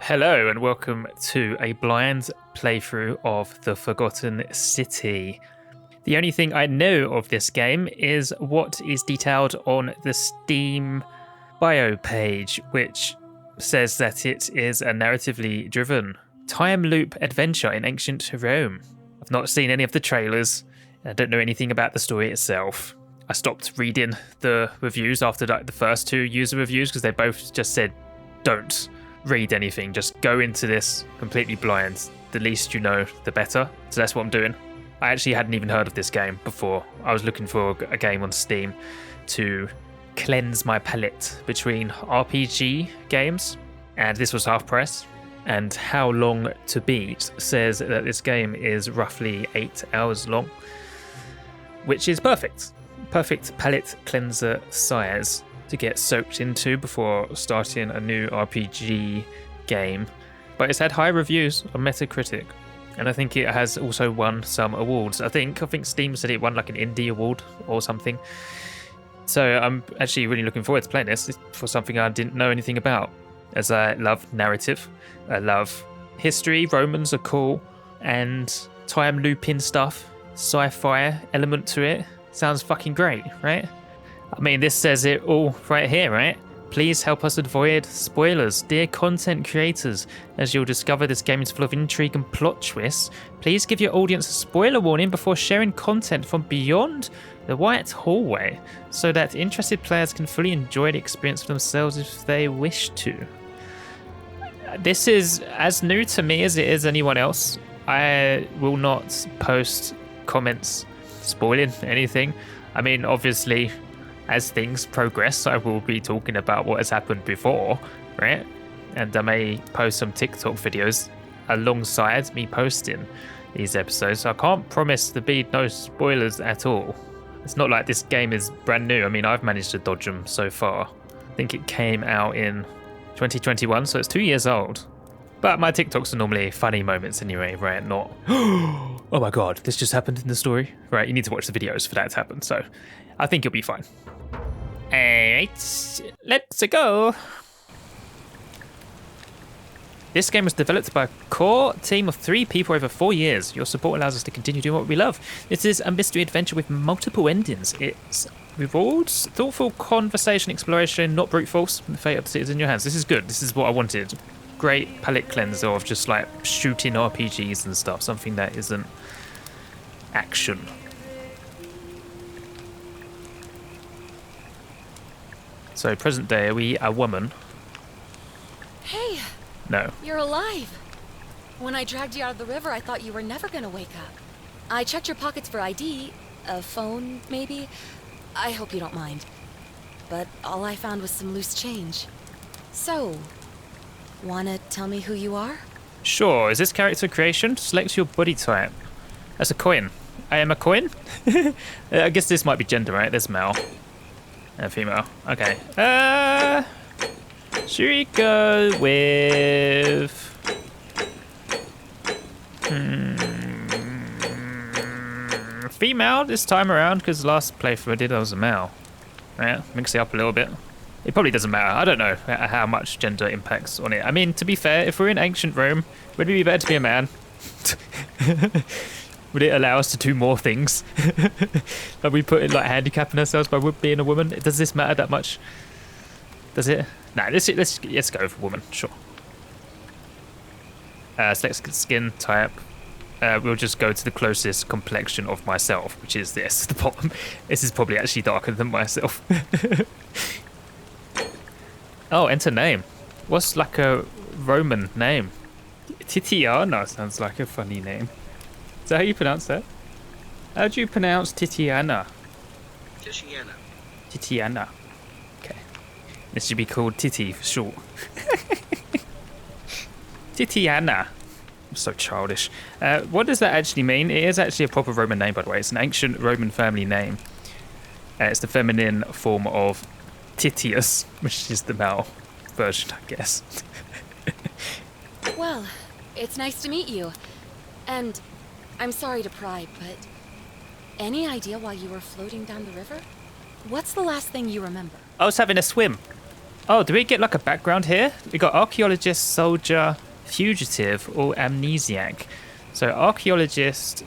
Hello and welcome to a blind playthrough of The Forgotten City. The only thing I know of this game is what is detailed on the Steam bio page, which says that it is a narratively driven time loop adventure in ancient Rome. I've not seen any of the trailers, and I don't know anything about the story itself. I stopped reading the reviews after the first two user reviews because they both just said, don't read anything, just go into this completely blind. The least you know, the better. So that's what I'm doing. I actually hadn't even heard of this game before. I was looking for a game on Steam to cleanse my palette between RPG games, and this was half price. And How Long to Beat says that this game is roughly 8 hours long, which is perfect. Perfect palette cleanser size to get soaked into before starting a new RPG game. But it's had high reviews on Metacritic, and I think it has also won some awards. I think Steam said it won like an indie award or something. So I'm actually really looking forward to playing this for something I didn't know anything about, as I love narrative, I love history, Romans are cool, and time looping stuff, sci-fi element to it. Sounds fucking great, right? I mean, this says it all right here, right? Please help us avoid spoilers. Dear content creators, as you'll discover this game is full of intrigue and plot twists, please give your audience a spoiler warning before sharing content from beyond the white hallway so that interested players can fully enjoy the experience for themselves if they wish to. This is as new to me as it is anyone else. I will not post comments spoiling anything. I mean, obviously, as things progress, I will be talking about what has happened before, right? And I may post some TikTok videos alongside me posting these episodes. So I can't promise there be no spoilers at all. It's not like this game is brand new. I mean, I've managed to dodge them so far. I think it came out in 2021, so it's 2 years old. But my TikToks are normally funny moments anyway, right? Not, oh my god, this just happened in the story. Right, you need to watch the videos for that to happen. So I think you'll be fine. Alright, let's go. This game was developed by a core team of 3 people over 4 years. Your support allows us to continue doing what we love. This is a mystery adventure with multiple endings. It's rewards, thoughtful conversation, exploration, not brute force. The fate of the city is in your hands. This is good. This is what I wanted. Great palette cleanser of just like shooting RPGs and stuff. Something that isn't action. So present day, are we a woman? Hey! No. You're alive! When I dragged you out of the river, I thought you were never gonna wake up. I checked your pockets for ID, a phone, maybe. I hope you don't mind. But all I found was some loose change. So, wanna tell me who you are? Sure, is this character creation? Select your body type. That's a coin. I am a coin? I guess this might be gender, right? There's male. And female. Okay. Should we go with... female this time around, because last playthrough I did I was a male. Right, mix it up a little bit. It probably doesn't matter. I don't know how much gender impacts on it. I mean, to be fair, if we're in ancient Rome, would it be better to be a man? Would it allow us to do more things? Are we putting like handicapping ourselves by being a woman? Does this matter that much? Does it? Nah, let's go for woman. Sure. Select skin type. We'll just go to the closest complexion of myself, which is this. The bottom. This is probably actually darker than myself. Oh, enter name. What's like a Roman name? Titiana sounds like a funny name. Is that how you pronounce that? How do you pronounce Titiana? Titiana. Titiana. Okay. This should be called Titi for short. Titiana. I'm so childish. What does that actually mean? It is actually a proper Roman name, by the way. It's an ancient Roman family name. It's the feminine form of Titius, which is the male version, I guess. Well, it's nice to meet you. And I'm sorry to pry, but any idea why you were floating down the river? What's the last thing you remember? I was having a swim. Oh, do we get like a background here? We got archaeologist, soldier, fugitive, or amnesiac. So archaeologist,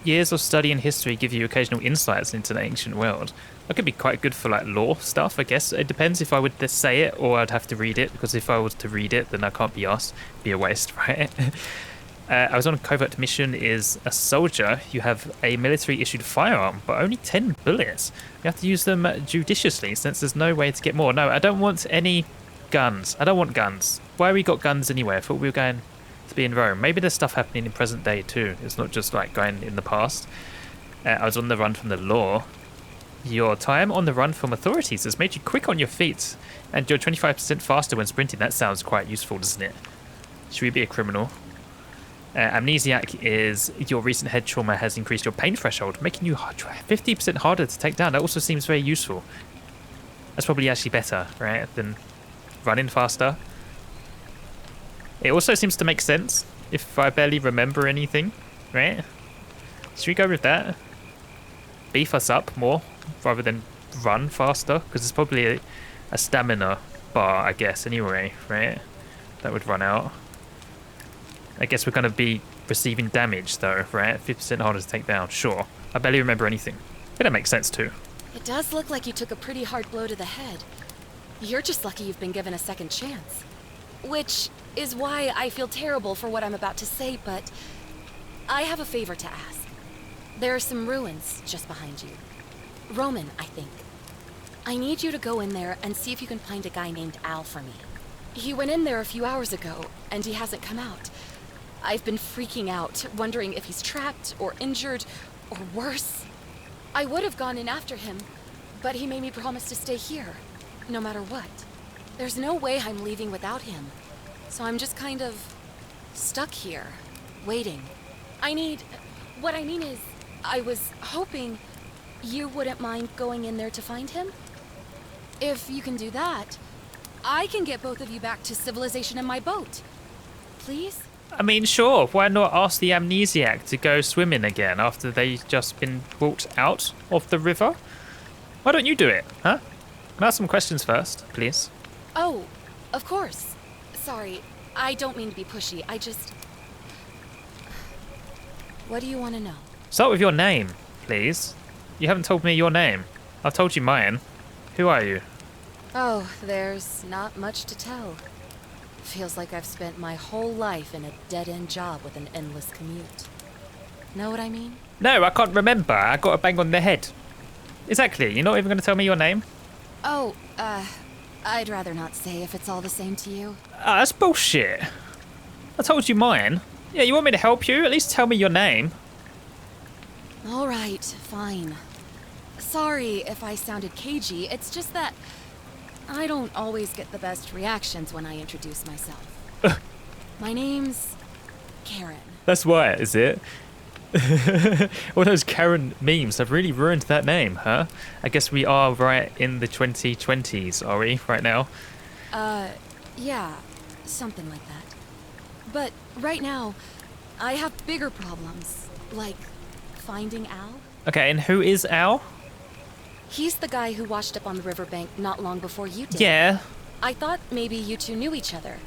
years of study and history give you occasional insights into the ancient world. That could be quite good for like lore stuff, I guess. It depends if I would just say it or I'd have to read it, because if I was to read it, then I can't be asked. Be a waste, right? I was on a covert mission is a soldier. You have a military-issued firearm, but only 10 bullets. You have to use them judiciously, since there's no way to get more. No, I don't want any guns. I don't want guns. Why we got guns anyway? I thought we were going to be in Rome. Maybe there's stuff happening in present day too. It's not just like going in the past. I was on the run from the law. Your time on the run from authorities has made you quick on your feet, and you're 25% faster when sprinting. That sounds quite useful, doesn't it? Should we be a criminal? Amnesiac is your recent head trauma has increased your pain threshold, making you 50% harder to take down. That also seems very useful. That's probably actually better, right, than running faster. It also seems to make sense if I barely remember anything, right? Should we go with that? Beef us up more rather than run faster, because it's probably a stamina bar, I guess, anyway, right? That would run out. I guess we're going to be receiving damage, though, right? 50% harder to take down. Sure. I barely remember anything. But that makes sense, too. It does look like you took a pretty hard blow to the head. You're just lucky you've been given a second chance. Which is why I feel terrible for what I'm about to say, but I have a favor to ask. There are some ruins just behind you. Roman, I think. I need you to go in there and see if you can find a guy named Al for me. He went in there a few hours ago, and he hasn't come out. I've been freaking out, wondering if he's trapped or injured or worse. I would have gone in after him, but he made me promise to stay here, no matter what. There's no way I'm leaving without him, so I'm just kind of stuck here, waiting. What I mean is, I was hoping you wouldn't mind going in there to find him. If you can do that, I can get both of you back to civilization in my boat. Please? I mean, sure. Why not ask the amnesiac to go swimming again after they've just been brought out of the river? Why don't you do it, huh? Can I ask some questions first, please? Oh, of course. Sorry, I don't mean to be pushy. What do you want to know? Start with your name, please. You haven't told me your name. I've told you mine. Who are you? Oh, there's not much to tell. Feels like I've spent my whole life in a dead-end job with an endless commute. Know what I mean? No, I can't remember. I got a bang on the head. Exactly. You're not even going to tell me your name? Oh, I'd rather not say if it's all the same to you. That's bullshit. I told you mine. Yeah, you want me to help you? At least tell me your name. All right, fine. Sorry if I sounded cagey. It's just that I don't always get the best reactions when I introduce myself. My name's Karen. That's why, is it? All those Karen memes have really ruined that name, huh? I guess we are right in the 2020s, are we, right now? Yeah, something like that. But right now, I have bigger problems, like finding Al. Okay, and who is Al? He's the guy who washed up on the riverbank not long before you did. Yeah. I thought maybe you two knew each other.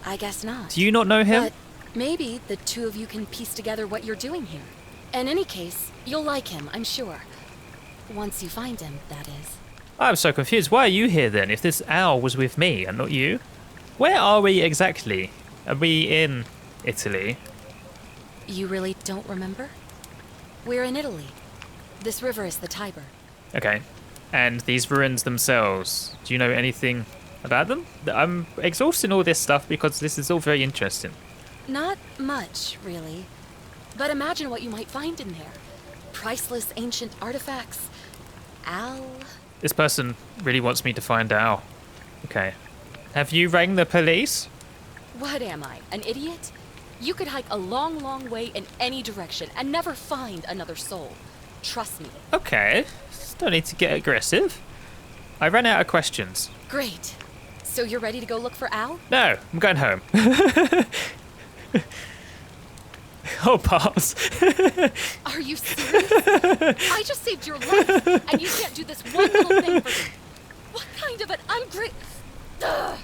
I guess not. Do you not know him? But maybe the two of you can piece together what you're doing here. In any case, you'll like him, I'm sure. Once you find him, that is. I'm so confused. Why are you here then, if this Al was with me and not you? Where are we exactly? Are we in Italy? You really don't remember? We're in Italy. This river is the Tiber. Okay. And these ruins themselves, do you know anything about them? I'm exhausting all this stuff because this is all very interesting. Not much, really. But imagine what you might find in there. Priceless ancient artifacts. Al. This person really wants me to find Al. Okay. Have you rang the police? What am I, an idiot? You could hike a long, long way in any direction and never find another soul. Trust me. Okay. Don't need to get aggressive. I ran out of questions. Great. So you're ready to go look for Al? No, I'm going home. Oh, pass. Are you serious? I just saved your life, and you can't do this one little thing for me. What kind of an Ugh.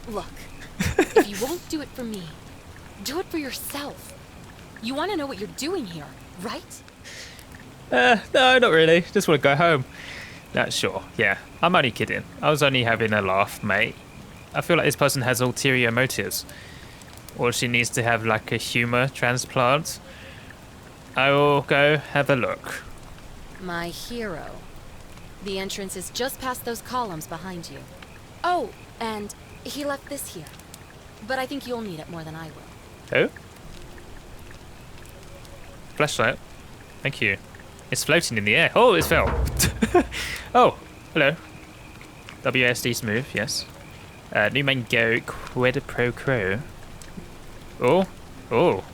Look, if you won't do it for me, do it for yourself. You want to know what you're doing here, right? No, not really. Just want to go home. No, sure. Yeah, I'm only kidding. I was only having a laugh, mate. I feel like this person has ulterior motives. Or she needs to have like a humor transplant. I will go have a look. My hero. The entrance is just past those columns behind you. Oh, and he left this here. But I think you'll need it more than I will. Oh? Flashlight. Thank you. It's floating in the air. Oh, it fell. Oh, hello. WASD smooth, yes. New main go, Quid Pro Quo. Oh, oh.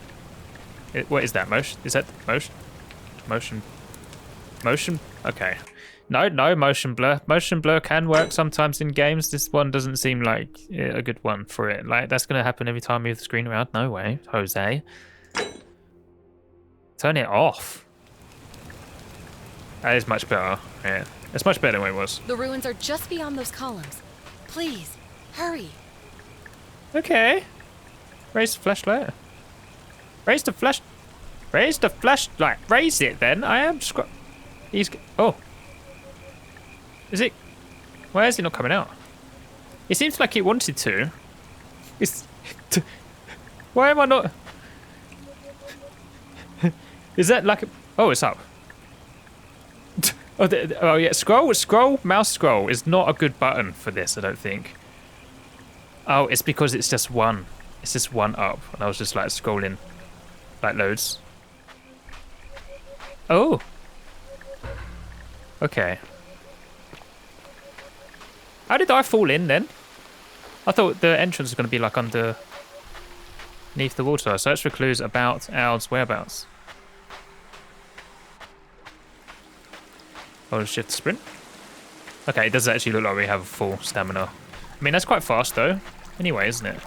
What is that? Motion? Is that motion? Motion? Motion? Okay. No, motion blur. Motion blur can work sometimes in games. This one doesn't seem like a good one for it. Like, that's going to happen every time I move the screen around. No way, Jose. Turn it off. That is much better. Yeah, it's much better than what it was. The ruins are just beyond those columns. Please, hurry. Okay. Raise the flashlight. Raise the flashlight. Raise it then. I am He's... Oh. Is it... Why is he not coming out? It seems like he wanted to. It's... Why am I not... Is that like... Oh, it's up. Oh, yeah. Mouse scroll is not a good button for this, I don't think. Oh, it's because it's just one. It's just one up. And I was just like scrolling like loads. Oh. Okay. How did I fall in then? I thought the entrance was going to be like underneath the water. Search for clues about Owl's whereabouts. Oh, shift sprint. Okay, it does actually look like we have full stamina. I mean, that's quite fast though. Anyway, isn't it?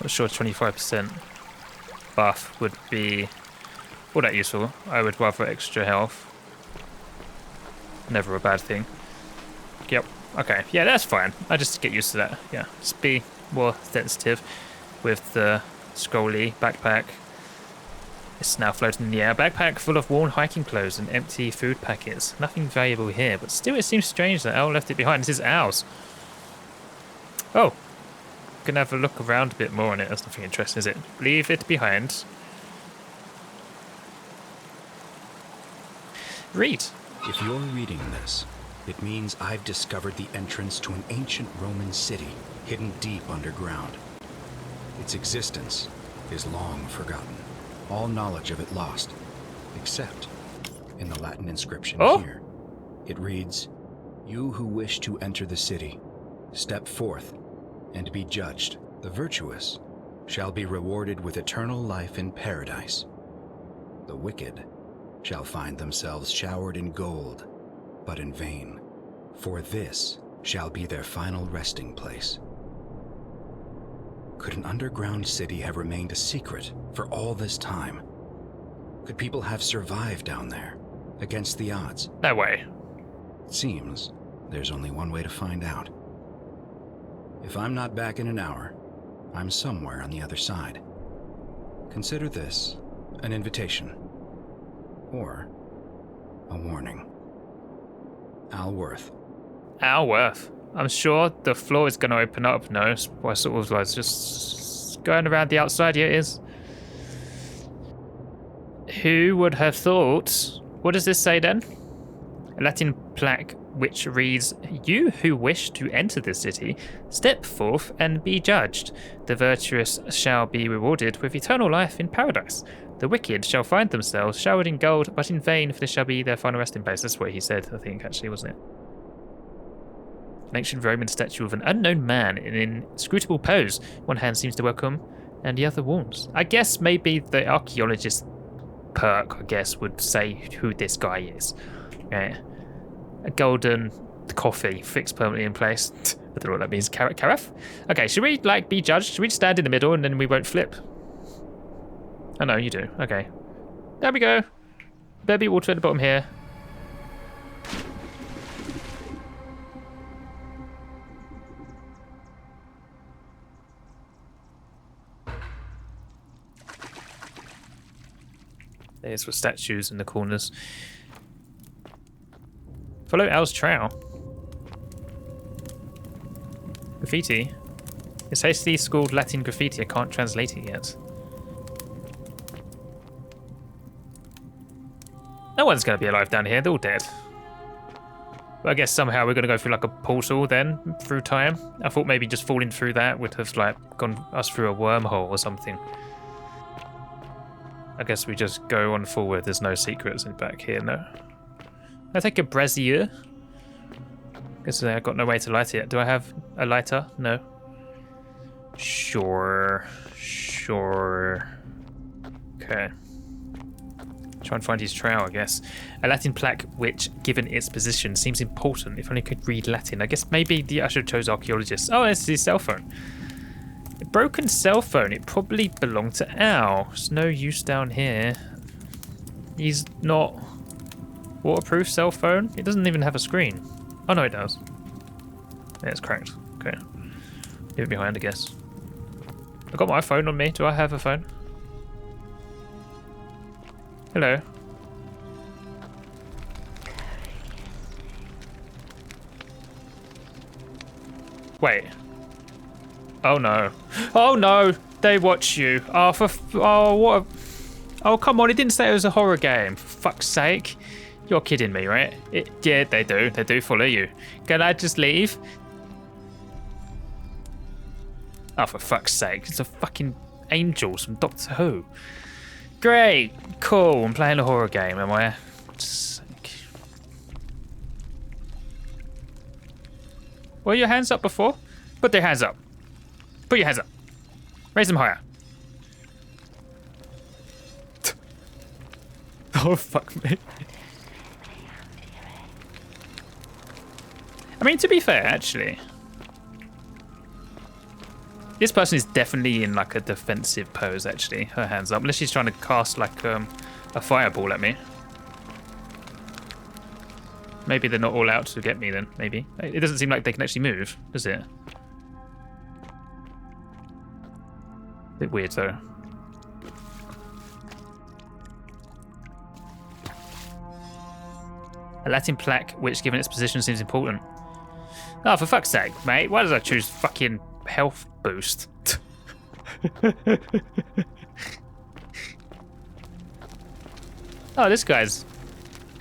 Not sure 25% buff would be all that useful. I would rather extra health. Never a bad thing. Yep. Okay. Yeah, that's fine. I just get used to that. Yeah. Just be more sensitive with the scrolly backpack. It's now floating in the air. Backpack full of worn hiking clothes and empty food packets. Nothing valuable here, but still it seems strange that Owl left it behind. This is Owl's. Oh. Gonna have a look around a bit more on it. That's nothing interesting, is it? Leave it behind. Read. If you're reading this, it means I've discovered the entrance to an ancient Roman city hidden deep underground. Its existence is long forgotten. All knowledge of it lost, except in the Latin inscription here. It reads, "You who wish to enter the city, step forth and be judged. The virtuous shall be rewarded with eternal life in paradise. The wicked shall find themselves showered in gold, but in vain, for this shall be their final resting place." Could an underground city have remained a secret for all this time? Could people have survived down there, against the odds? No way. It seems there's only one way to find out. If I'm not back in an hour, I'm somewhere on the other side. Consider this an invitation. Or a warning. Alworth. Alworth. I'm sure the floor is going to open up. No, I sort of was just going around the outside. Here it is. Who would have thought? What does this say then? A Latin plaque which reads, "You who wish to enter the city, step forth and be judged. The virtuous shall be rewarded with eternal life in paradise. The wicked shall find themselves showered in gold, but in vain, for this shall be their final resting place." That's what he said, I think, actually, wasn't it? An ancient Roman statue of an unknown man in an inscrutable pose. One hand seems to welcome, and the other warns. I guess maybe the archaeologist perk, I guess, would say who this guy is. Yeah. A golden coffee fixed permanently in place. I don't know what that means. Carafe? Okay, should we, be judged? Should we stand in the middle and then we won't flip? Oh, no, you do. Okay. There we go. There'll be water at the bottom here. There's with statues in the corners. Follow Al's trail. Graffiti. It's hastily scrawled Latin graffiti. I can't translate it yet. No one's going to be alive down here. They're all dead. But I guess somehow we're going to go through like a portal then, through time. I thought maybe just falling through that would have like gone us through a wormhole or something. I guess we just go on forward. There's no secrets in back here, no. I take a brazier. Guess I got no way to light it. Do I have a lighter? No. Sure. Okay. Try and find his trail, I guess. A Latin plaque which, given its position, seems important. If only I could read Latin. I guess maybe I should have chose archaeologists. Oh, it's his cell phone. A broken cell phone. It probably belonged to Al. There's no use down here. He's not... Waterproof cell phone? It doesn't even have a screen. Oh no, it does. Yeah, it's cracked. Okay. Leave it behind, I guess. I've got my phone on me. Do I have a phone? Hello. Wait. Oh no. Oh no! They watch you. Oh, what a... Oh, come on. It didn't say it was a horror game. For fuck's sake. You're kidding me, right? Yeah, they do. They do follow you. Can I just leave? Oh, for fuck's sake. It's a fucking angels from Doctor Who. Great. Cool. I'm playing a horror game, am I? Were your hands up before? Put their hands up. Put your hands up. Raise them higher. Oh, fuck me. I mean, to be fair, actually, this person is definitely in like a defensive pose, actually. Her hands up, unless she's trying to cast like a fireball at me. Maybe they're not all out to get me then, maybe. It doesn't seem like they can actually move, does it? Bit weird though. A Latin plaque, which given its position seems important. Oh, for fuck's sake, mate. Why did I choose fucking health boost? Oh, this guy's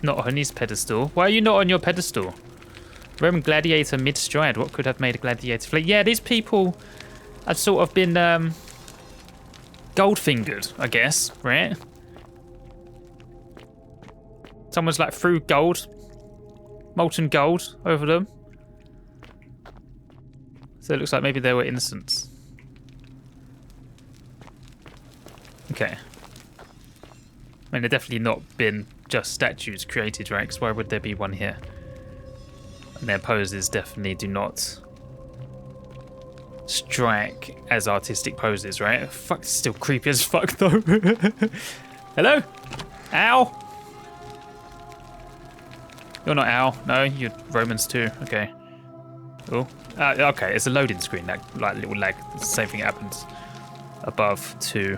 not on his pedestal. Why are you not on your pedestal? Roman gladiator mid-stride. What could have made a gladiator flee? Yeah, these people have sort of been gold-fingered, I guess, right? Someone's like threw gold, molten gold over them. So it looks like maybe they were innocents. Okay. I mean, they've definitely not been just statues created, right? Because why would there be one here? And their poses definitely do not strike as artistic poses, right? Fuck, it's still creepy as fuck, though. Hello? Ow! You're not Al. No, you're Romans too. Okay. Oh. Okay, it's a loading screen. That like little lag. The same thing happens above too.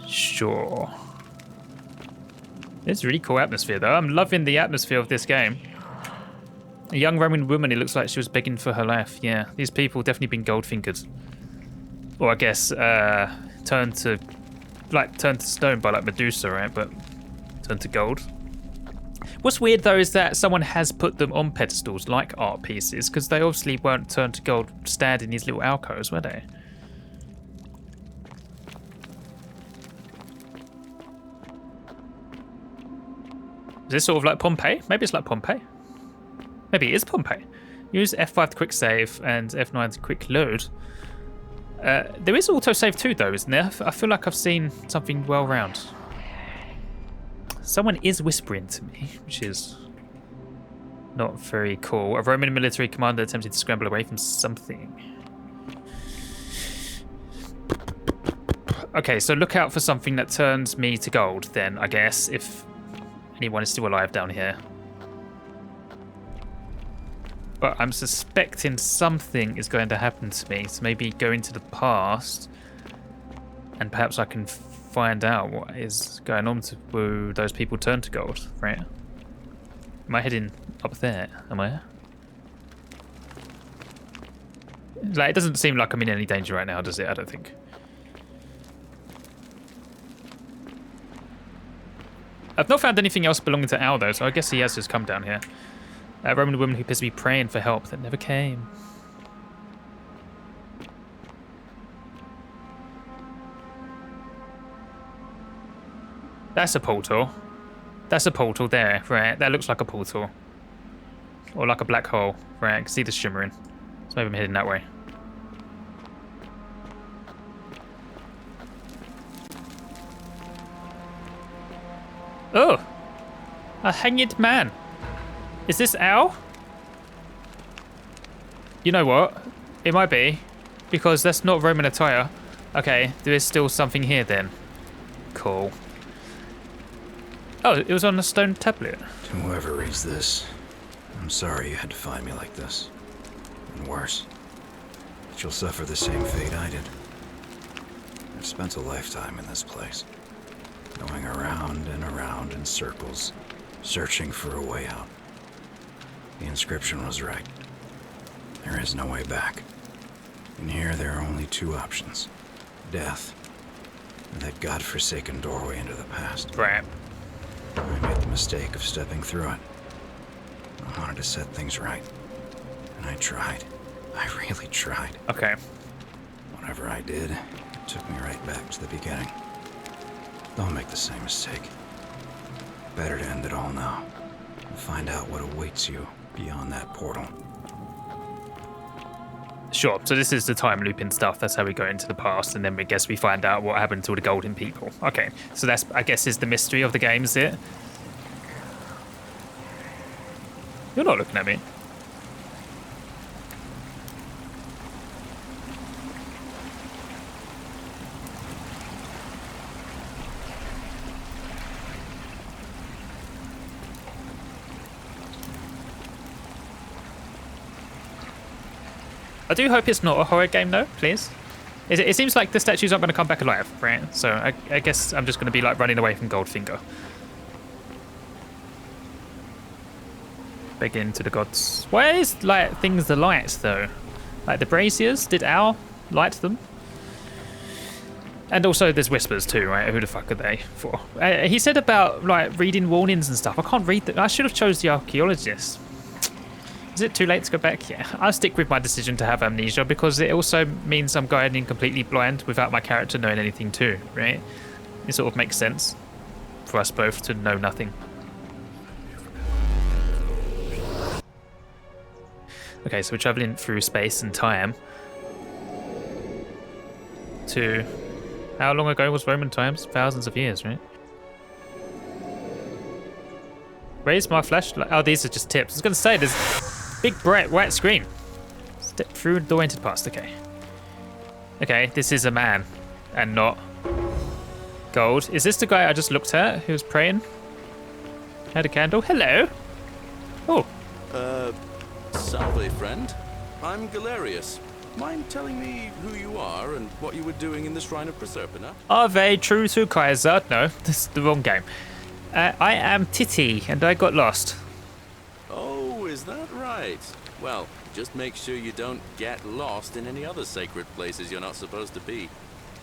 Sure. It's a really cool atmosphere though. I'm loving the atmosphere of this game. A young Roman woman. It looks like she was begging for her life. Yeah, these people definitely been gold-fingered. Or I guess turned to stone by like Medusa, right? But turned to gold. What's weird though is that someone has put them on pedestals like art pieces because they obviously weren't turned to gold stand in these little alcoves, were they? Is this sort of like Pompeii? Maybe it's like Pompeii. Maybe it is Pompeii. Use F5 to quick save and F9 to quick load. There is autosave too though, isn't there? I feel like I've seen something well round. Someone is whispering to me, which is not very cool. A Roman military commander attempted to scramble away from something. Okay, so look out for something that turns me to gold then, I guess, if anyone is still alive down here. But I'm suspecting something is going to happen to me, so maybe go into the past and perhaps I can find out what is going on to those people turn to gold, right? Am I heading up there? Am I? Like, it doesn't seem like I'm in any danger right now, does it? I don't think. I've not found anything else belonging to Al, though, so I guess he has just come down here. A Roman woman who appears to be praying for help that never came. That's a portal. That's a portal there, right? That looks like a portal. Or like a black hole, right? I can see the shimmering. So maybe I'm heading that way. Oh! A hanged man. Is this Al? You know what? It might be. Because that's not Roman attire. Okay, there is still something here then. Cool. Oh, it was on a stone tablet. To whoever reads this, I'm sorry you had to find me like this. And worse, that you'll suffer the same fate I did. I've spent a lifetime in this place, going around and around in circles, searching for a way out. The inscription was right. There is no way back. In here, there are only two options. Death, and that godforsaken doorway into the past. Right. I made the mistake of stepping through it. I wanted to set things right. And I tried. I really tried. Okay. Whatever I did, it took me right back to the beginning. Don't make the same mistake. Better to end it all now. And find out what awaits you beyond that portal. Sure, so this is the time looping stuff. That's how we go into the past, and then we guess we find out what happened to all the golden people. Okay, so that's, I guess, is the mystery of the game, is it? You're not looking at me. I do hope it's not a horror game, though, please. It seems like the statues aren't going to come back alive, right? So I guess I'm just going to be, like, running away from Goldfinger. Begging to the gods. Why is, like, things the lights, though? Like, the braziers? Did Al light them? And also, there's whispers, too, right? Who the fuck are they for? He said about, like, reading warnings and stuff. I can't read them. I should have chose the archaeologist. Is it too late to go back? Yeah, I'll stick with my decision to have amnesia because it also means I'm going in completely blind without my character knowing anything too, right? It sort of makes sense for us both to know nothing. Okay, so we're traveling through space and time to... How long ago was Roman times? Thousands of years, right? Raise my flashlight. Oh, these are just tips. I was going to say, there's... Big bright white screen. Step through the door entered past. Okay. Okay, this is a man and not gold. Is this the guy I just looked at who was praying? Had a candle. Hello. Oh. Salve, friend. I'm Galerius. Mind telling me who you are and what you were doing in the Shrine of Proserpina? Are they true to Kaiser? No, this is the wrong game. I am Titty and I got lost. Oh, is that right? Well, just make sure you don't get lost in any other sacred places you're not supposed to be.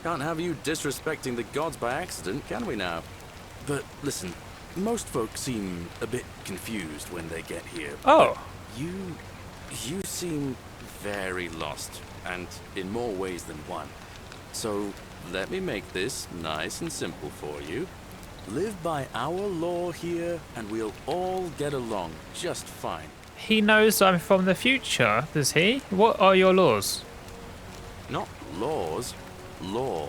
Can't have you disrespecting the gods by accident, can we now? But listen, most folks seem a bit confused when they get here. Oh. You seem very lost, and in more ways than one. So let me make this nice and simple for you. Live by our law here, and we'll all get along just fine. He knows I'm from the future, does he? What are your laws? Not laws, law.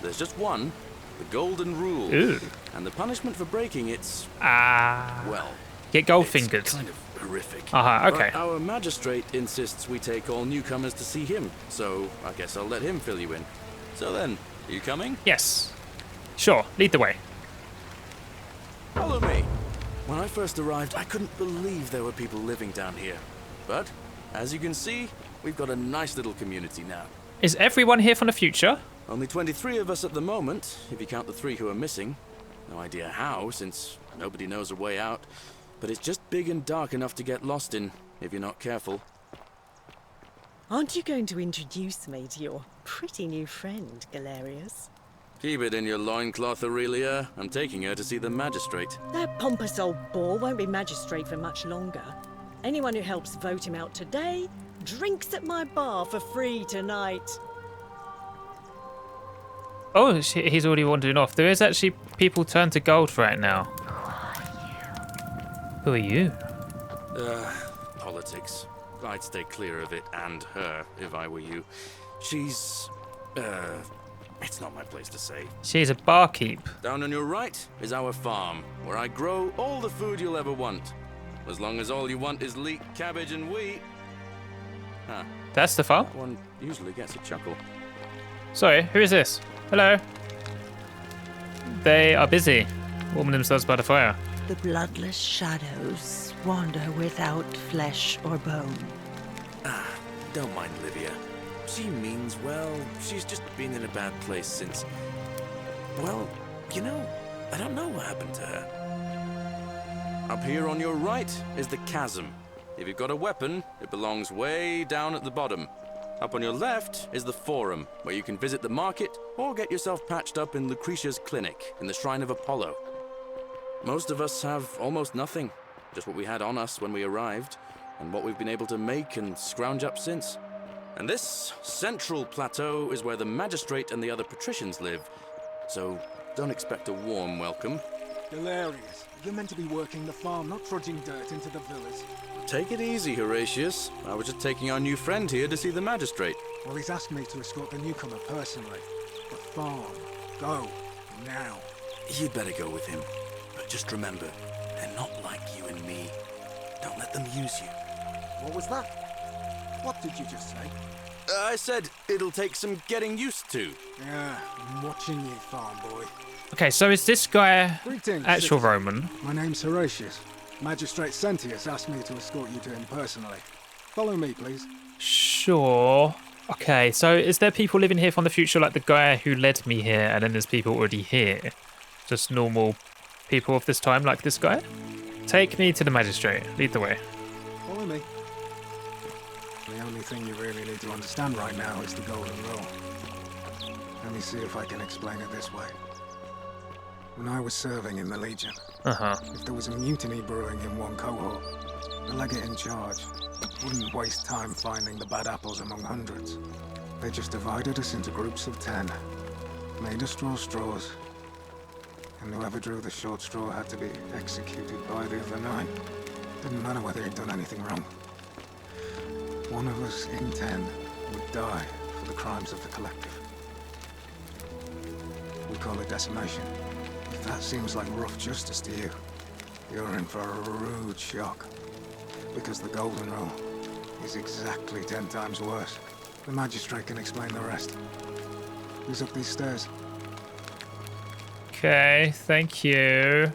There's just one, the golden rule. Ooh. And the punishment for breaking it's... well... Get Goldfingered. It's kind of horrific. Okay. But our magistrate insists we take all newcomers to see him, so I guess I'll let him fill you in. So then, are you coming? Yes. Sure, lead the way. Follow me. When I first arrived, I couldn't believe there were people living down here. But, as you can see, we've got a nice little community now. Is everyone here from the future? Only 23 of us at the moment, if you count the 3 who are missing. No idea how, since nobody knows a way out. But it's just big and dark enough to get lost in, if you're not careful. Aren't you going to introduce me to your pretty new friend, Galerius? Keep it in your loincloth, Aurelia. I'm taking her to see the magistrate. That pompous old bore won't be magistrate for much longer. Anyone who helps vote him out today drinks at my bar for free tonight. Oh, he's already wandering off. There is actually people turned to gold right now. Who are you? Politics. I'd stay clear of it and her if I were you. She's, it's not my place to say. She's a barkeep. Down on your right is our farm, where I grow all the food you'll ever want. As long as all you want is leek, cabbage, and wheat. Huh. That's the farm? That one usually gets a chuckle. Sorry, who is this? Hello? They are busy, warming themselves by the fire. The bloodless shadows wander without flesh or bone. Don't mind Livia. She means well. She's just been in a bad place since... Well, you know, I don't know what happened to her. Up here on your right is the chasm. If you've got a weapon, it belongs way down at the bottom. Up on your left is the forum, where you can visit the market or get yourself patched up in Lucretia's clinic in the Shrine of Apollo. Most of us have almost nothing, just what we had on us when we arrived, and what we've been able to make and scrounge up since. And this central plateau is where the magistrate and the other patricians live, so don't expect a warm welcome. Hilarious. You're meant to be working the farm, not trudging dirt into the villas. Take it easy, Horatius. I was just taking our new friend here to see the magistrate. Well, he's asked me to escort the newcomer personally. The farm. Go. Now. You'd better go with him. But just remember, they're not like you and me. Don't let them use you. What was that? What did you just say? I said it'll take some getting used to. Yeah, I'm watching you, farm boy. Okay, so is this guy Greetings, actual citizen. Roman? My name's Horatius. Magistrate Sentius asked me to escort you to him personally. Follow me, please. Sure. Okay, so is there people living here from the future like the guy who led me here, and then there's people already here? Just normal people of this time like this guy? Take me to the magistrate. Lead the way. Follow me. The only thing you really need to understand right now is the golden rule. Let me see if I can explain it this way. When I was serving in the Legion, if there was a mutiny brewing in one cohort, the legate in charge wouldn't waste time finding the bad apples among hundreds. They just divided us into groups of 10, made us draw straws, and whoever drew the short straw had to be executed by the other 9. Didn't matter whether he'd done anything wrong. One of us in 10 would die for the crimes of the collective. We call it decimation. If that seems like rough justice to you, you're in for a rude shock. Because the golden rule is exactly 10 times worse. The magistrate can explain the rest. Who's up these stairs? Okay, thank you.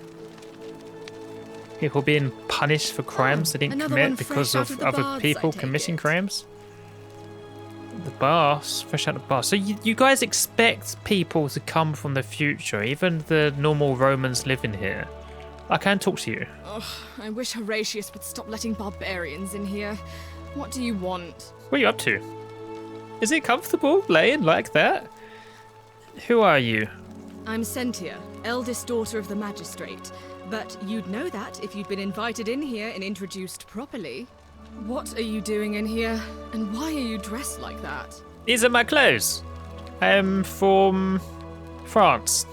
People being punished for crimes they didn't another one commit because fresh out of of the other bards, people I take committing it. crimes. The bars, fresh out of the bar. So you guys expect people to come from the future, even the normal Romans living here. I can talk to you. Ugh, I wish Horatius would stop letting barbarians in here. What do you want? What are you up to? Is it comfortable laying like that? Who are you? I'm Sentia, eldest daughter of the magistrate. But you'd know that if you'd been invited in here and introduced properly. What are you doing in here? And why are you dressed like that? These are my clothes. I am from France.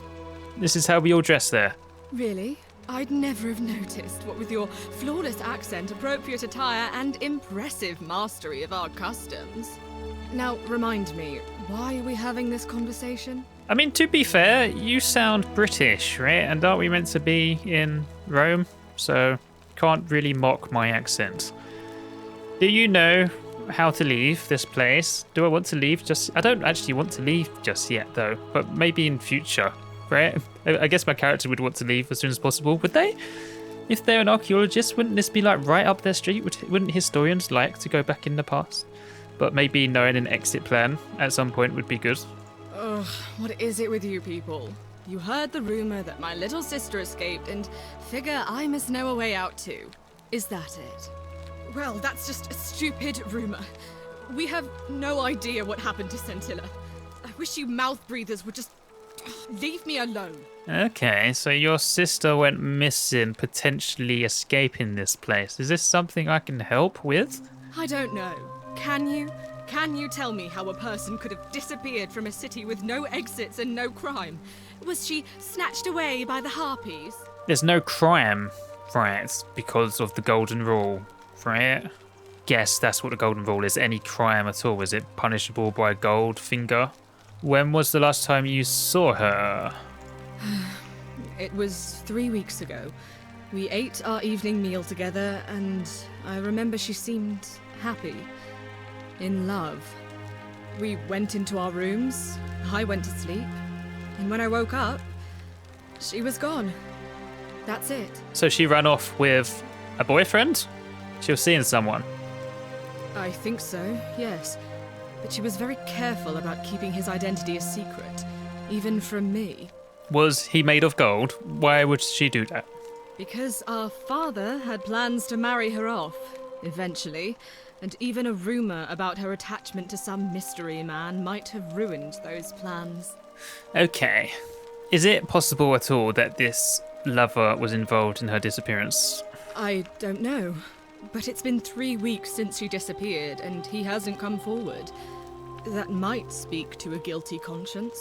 This is how we all dress there. Really? I'd never have noticed, what with your flawless accent, appropriate attire, and impressive mastery of our customs. Now, remind me, why are we having this conversation? I mean, to be fair, you sound British, right? And aren't we meant to be in Rome? So, can't really mock my accent. Do you know how to leave this place? Do I want to leave I don't actually want to leave just yet, though. But maybe in future, right? I guess my character would want to leave as soon as possible, would they? If they're an archaeologist, wouldn't this be like right up their street? Wouldn't historians like to go back in the past? But maybe knowing an exit plan at some point would be good. Ugh, what is it with you people? You heard the rumor that my little sister escaped and figure I must know a way out too. Is that it? Well, that's just a stupid rumor. We have no idea what happened to Scintilla. I wish you mouth breathers would just leave me alone. Okay, so your sister went missing, potentially escaping this place. Is this something I can help with? I don't know. Can you? Can you tell me how a person could have disappeared from a city with no exits and no crime? Was she snatched away by the harpies? There's no crime, right? Because of the golden rule, right? Guess that's what the golden rule is. Any crime at all. Is it punishable by a gold finger? When was the last time you saw her? It was 3 weeks ago. We ate our evening meal together, and I remember she seemed happy. In love. We went into our rooms, I went to sleep, and when I woke up, she was gone. That's it. So she ran off with a boyfriend? She was seeing someone? I think so, yes. But she was very careful about keeping his identity a secret, even from me. Was he made of gold? Why would she do that? Because our father had plans to marry her off, eventually, and even a rumor about her attachment to some mystery man might have ruined those plans. Okay. Is it possible at all that this lover was involved in her disappearance? I don't know. But it's been 3 weeks since she disappeared, and he hasn't come forward. That might speak to a guilty conscience.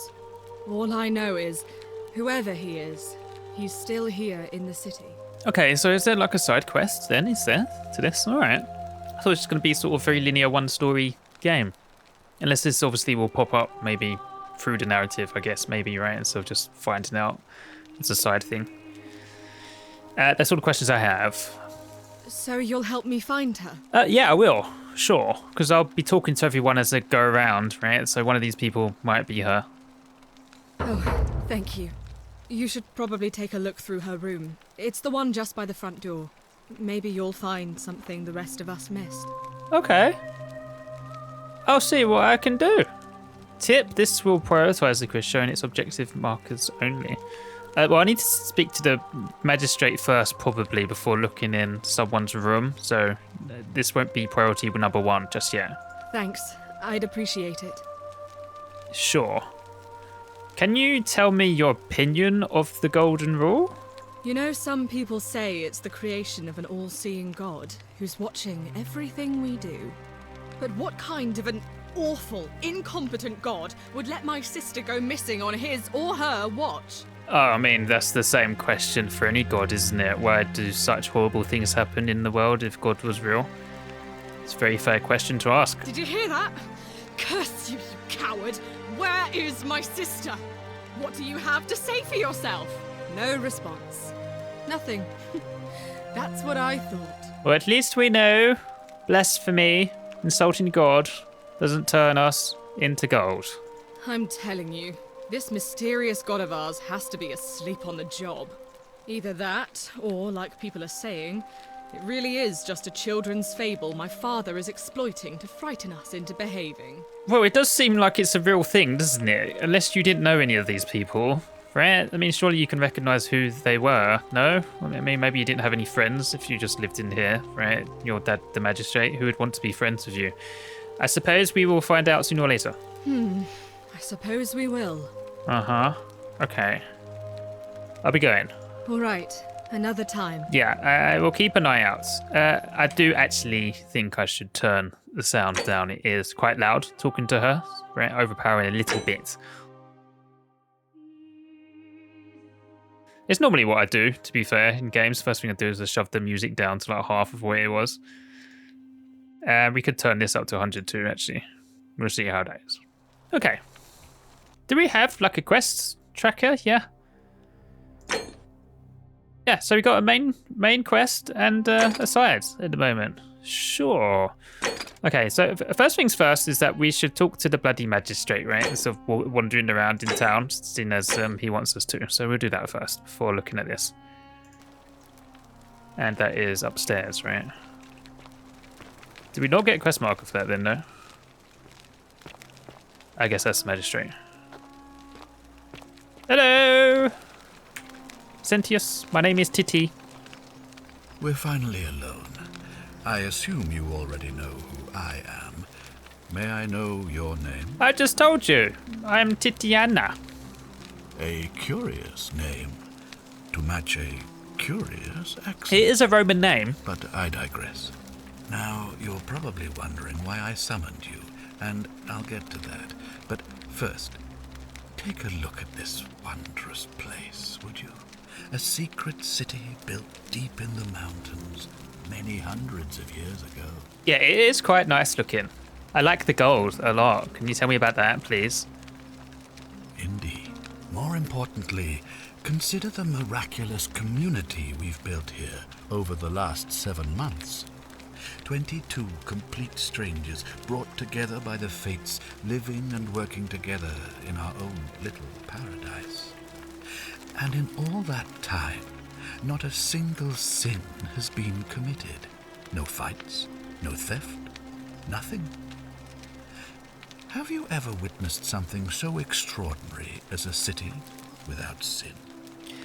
All I know is, whoever he is, he's still here in the city. Okay, so is there like a side quest then, is there, to this? Alright. I thought it was just going to be sort of very linear one-story game. Unless this obviously will pop up maybe through the narrative, I guess, maybe, right? And so just finding out it's a side thing. That's all the questions I have. So you'll help me find her? Yeah, I will. Sure. Because I'll be talking to everyone as I go around, right? So one of these people might be her. Oh, thank you. You should probably take a look through her room. It's the one just by the front door. Maybe you'll find something the rest of us missed. Okay. I'll see what I can do. Tip, this will prioritize the quiz, showing its objective markers only. Well, I need to speak to the magistrate first, probably, before looking in someone's room. So this won't be priority number 1 just yet. Thanks. I'd appreciate it. Sure. Can you tell me your opinion of the Golden Rule? You know, some people say it's the creation of an all-seeing God who's watching everything we do. But what kind of an awful, incompetent God would let my sister go missing on his or her watch? Oh, I mean, that's the same question for any god, isn't it? Why do such horrible things happen in the world if God was real? It's a very fair question to ask. Did you hear that? Curse you, you coward! Where is my sister? What do you have to say for yourself? No response. Nothing. That's what I thought. Well, at least we know blasphemy, insulting God, doesn't turn us into gold. I'm telling you, this mysterious god of ours has to be asleep on the job. Either that, or, like people are saying, it really is just a children's fable my father is exploiting to frighten us into behaving. Well, it does seem like it's a real thing, doesn't it? Unless you didn't know any of these people, right? I mean, surely you can recognize who they were, no? I mean, maybe you didn't have any friends if you just lived in here, right? Your dad, the magistrate, who would want to be friends with you. I suppose we will find out sooner or later. I suppose we will. Uh-huh. Okay. I'll be going. All right, another time. Yeah, I will keep an eye out. I do actually think I should turn the sound down. It is quite loud talking to her, right? Overpowering a little bit. It's normally what I do, to be fair, in games. First thing I do is I shove the music down to like half of what it was. We could turn this up to 100 too, actually. We'll see how that is. Okay. Do we have like a quest tracker? Yeah. Yeah, so we got a main quest and a side at the moment. Sure. Okay, so first things first is that we should talk to the bloody magistrate, right? Instead of wandering around in town, seeing as he wants us to. So we'll do that first before looking at this. And that is upstairs, right? Did we not get a quest marker for that then, no? I guess that's the magistrate. Hello! Sentius, my name is Titty. We're finally alone. I assume you already know who I am. May I know your name? I just told you. I'm Titiana. A curious name to match a curious accent. It is a Roman name. But I digress. Now, you're probably wondering why I summoned you, and I'll get to that. But first, take a look at this wondrous place, would you? A secret city built deep in the mountains many hundreds of years ago. Yeah, it is quite nice looking. I like the gold a lot. Can you tell me about that, please? Indeed. More importantly, consider the miraculous community we've built here over the last 7 months. 22 complete strangers brought together by the fates, living and working together in our own little paradise. And in all that time, not a single sin has been committed. No fights, no theft, nothing. Have you ever witnessed something so extraordinary as a city without sin?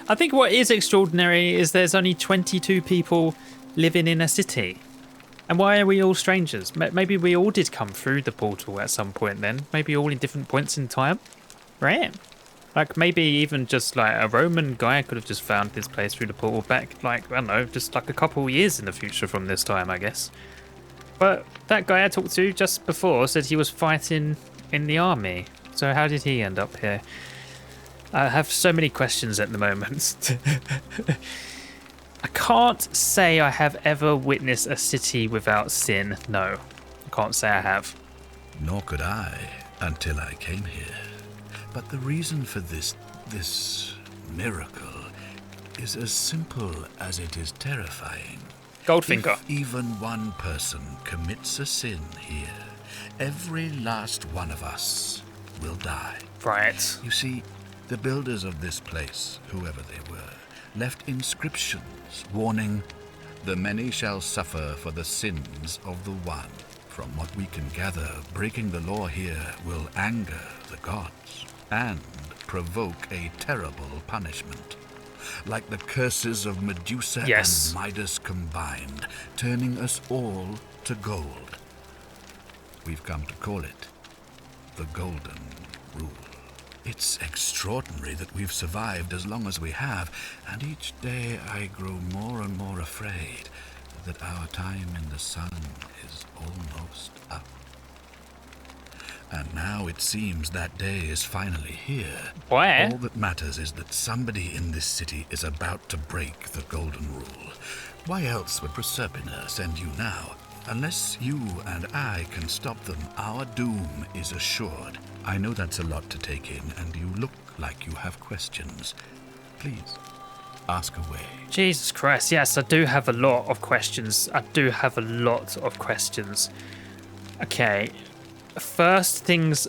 I think what is extraordinary is there's only 22 people living in a city. And why are we all strangers? Maybe we all did come through the portal at some point then. Maybe all in different points in time. Right? Like maybe even just like a Roman guy could have just found this place through the portal back, like, I don't know, just like a couple of years in the future from this time, I guess. But that guy I talked to just before said he was fighting in the army. So how did he end up here? I have so many questions at the moment. I can't say I have ever witnessed a city without sin. No, I can't say I have. Nor could I until I came here. But the reason for this miracle is as simple as it is terrifying. Goldfinger. If even one person commits a sin here, every last one of us will die. Right. You see, the builders of this place, whoever they were, left inscriptions warning, "The many shall suffer for the sins of the one." From what we can gather, breaking the law here will anger the gods and provoke a terrible punishment. Like the curses of Medusa Yes. and Midas combined, turning us all to gold. We've come to call it the Golden Rule. It's extraordinary that we've survived as long as we have, and each day I grow more and more afraid that our time in the sun is almost up. And now it seems that day is finally here. Where? All that matters is that somebody in this city is about to break the Golden Rule. Why else would Proserpina send you now? Unless you and I can stop them, our doom is assured. I know that's a lot to take in, and you look like you have questions. Please, ask away. Jesus Christ, yes, I do have a lot of questions. Okay, first things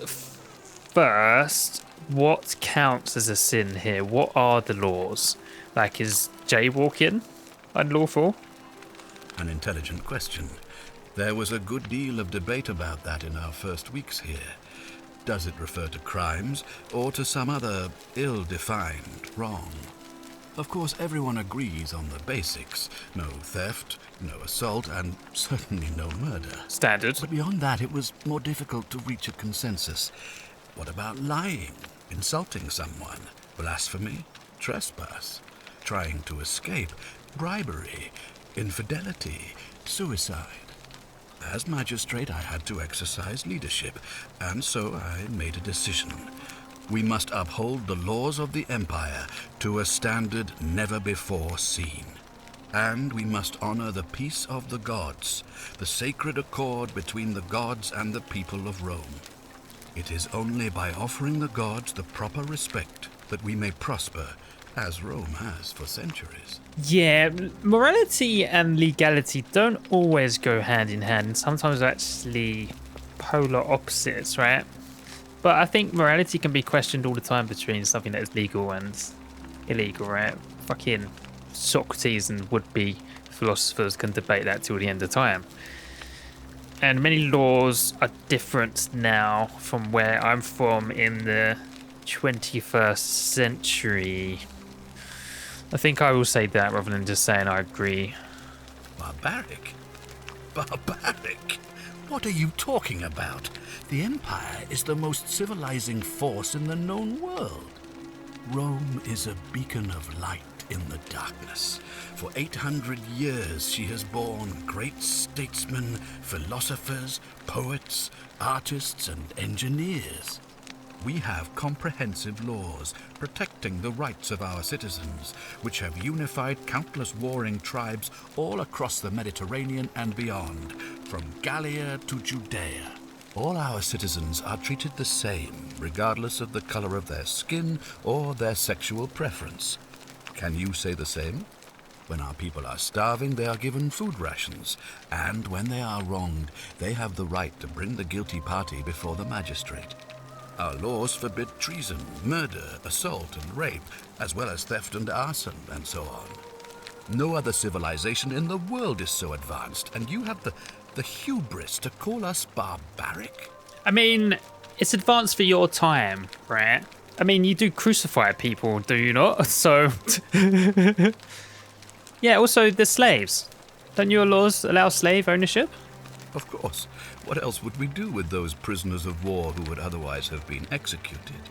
first, what counts as a sin here? What are the laws? Like, is jaywalking unlawful? An intelligent question. There was a good deal of debate about that in our first weeks here. Does it refer to crimes or to some other ill-defined wrong? Of course, everyone agrees on the basics. No theft, no assault, and certainly no murder. Standard. But beyond that, it was more difficult to reach a consensus. What about lying, insulting someone, blasphemy, trespass, trying to escape, bribery, infidelity, suicide? As magistrate, I had to exercise leadership, and so I made a decision. We must uphold the laws of the Empire to a standard never before seen. And we must honor the peace of the gods, the sacred accord between the gods and the people of Rome. It is only by offering the gods the proper respect that we may prosper, as Rome has for centuries. Yeah, morality and legality don't always go hand in hand. Sometimes they're actually polar opposites, right? But I think morality can be questioned all the time between something that is legal and illegal, right? Fucking Socrates and would-be philosophers can debate that till the end of time. And many laws are different now from where I'm from in the 21st century. I think I will say that rather than just saying I agree. Barbaric? Barbaric? What are you talking about? The Empire is the most civilizing force in the known world. Rome is a beacon of light in the darkness. For 800 years she has borne great statesmen, philosophers, poets, artists, and engineers. We have comprehensive laws protecting the rights of our citizens, which have unified countless warring tribes all across the Mediterranean and beyond, from Gallia to Judea. All our citizens are treated the same, regardless of the color of their skin or their sexual preference. Can you say the same? When our people are starving, they are given food rations, and when they are wronged, they have the right to bring the guilty party before the magistrate. Our laws forbid treason, murder, assault, and rape, as well as theft and arson, and so on. No other civilization in the world is so advanced, and you have the hubris to call us barbaric? I mean, it's advanced for your time, right? I mean, you do crucify people, do you not? So, yeah, also the slaves. Don't your laws allow slave ownership? Of course. What else would we do with those prisoners of war who would otherwise have been executed?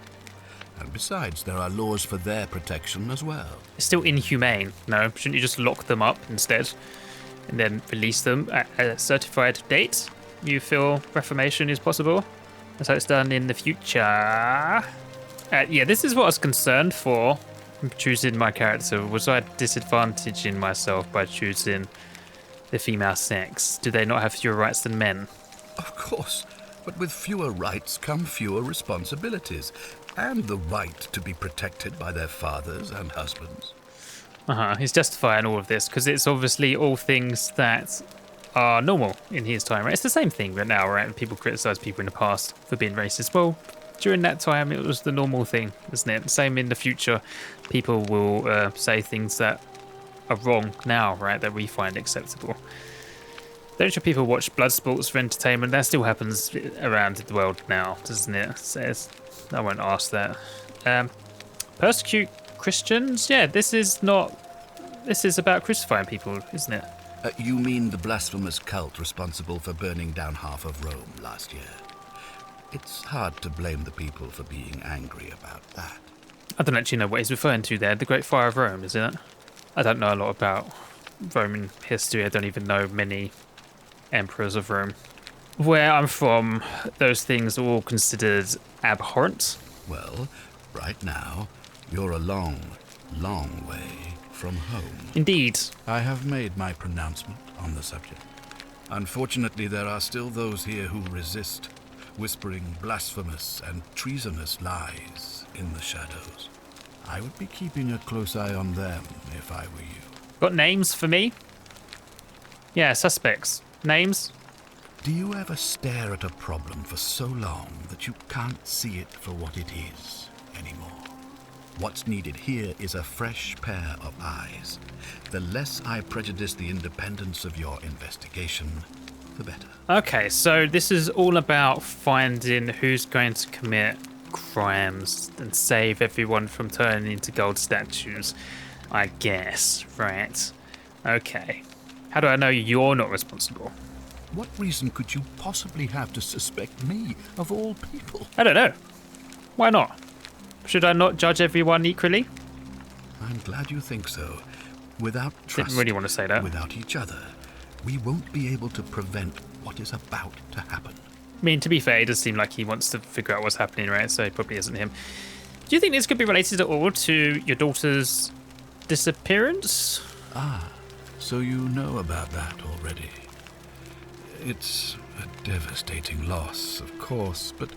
And besides, there are laws for their protection as well. It's still inhumane, no? Shouldn't you just lock them up instead? And then release them at a certified date? You feel reformation is possible? That's how it's done in the future. Yeah, this is what I was concerned for choosing my character. Was I disadvantaging myself by choosing the female sex? Do they not have fewer rights than men? Of course, but with fewer rights come fewer responsibilities, and the right to be protected by their fathers and husbands. He's justifying all of this because it's obviously all things that are normal in his time, right? It's the same thing right now, right? People criticize people in the past for being racist. Well, during that time, it was the normal thing, isn't it? Same in the future. People will say things that are wrong now, right? That we find acceptable. Don't you people watch blood sports for entertainment? That still happens around the world now, doesn't it? So I won't ask that. Persecute Christians? Yeah, this is about crucifying people, isn't it? You mean the blasphemous cult responsible for burning down half of Rome last year? It's hard to blame the people for being angry about that. I don't actually know what he's referring to there. The Great Fire of Rome, isn't it? I don't know a lot about Roman history. I don't even know many emperors of Rome. Where I'm from, those things are all considered abhorrent. Well, right now, you're a long, long way from home. Indeed. I have made my pronouncement on the subject. Unfortunately, there are still those here who resist, whispering blasphemous and treasonous lies in the shadows. I would be keeping a close eye on them if I were you. Got names for me? Yeah, suspects. Names? Do you ever stare at a problem for so long that you can't see it for what it is anymore? What's needed here is a fresh pair of eyes. The less I prejudice the independence of your investigation, the better. Okay, so this is all about finding who's going to commit crimes and save everyone from turning into gold statues, I guess, right? Okay. How do I know you're not responsible? What reason could you possibly have to suspect me, of all people? I don't know. Why not? Should I not judge everyone equally? I'm glad you think so. Without trust, Didn't really want to say that. without each other, we won't be able to prevent what is about to happen. I mean, to be fair, it does seem like he wants to figure out what's happening, right? So it probably isn't him. Do you think this could be related at all to your daughter's disappearance? Ah, so you know about that already. It's a devastating loss, of course, but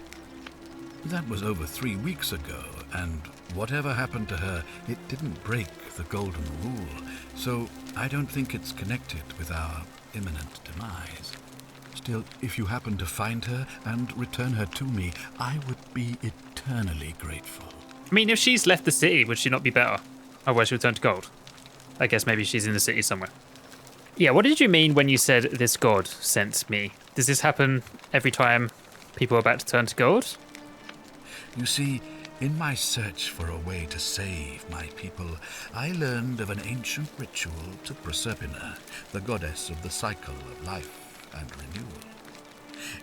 that was over 3 weeks ago, and whatever happened to her, it didn't break the golden rule, so I don't think it's connected with our imminent demise. Still, if you happen to find her and return her to me, I would be eternally grateful. I mean, if she's left the city, would she not be better? Otherwise, she'll turn to gold. I guess maybe she's in the city somewhere. Yeah, what did you mean when you said this god sent me? Does this happen every time people are about to turn to gold? You see, In my search for a way to save my people, I learned of an ancient ritual to Proserpina, the goddess of the cycle of life and renewal.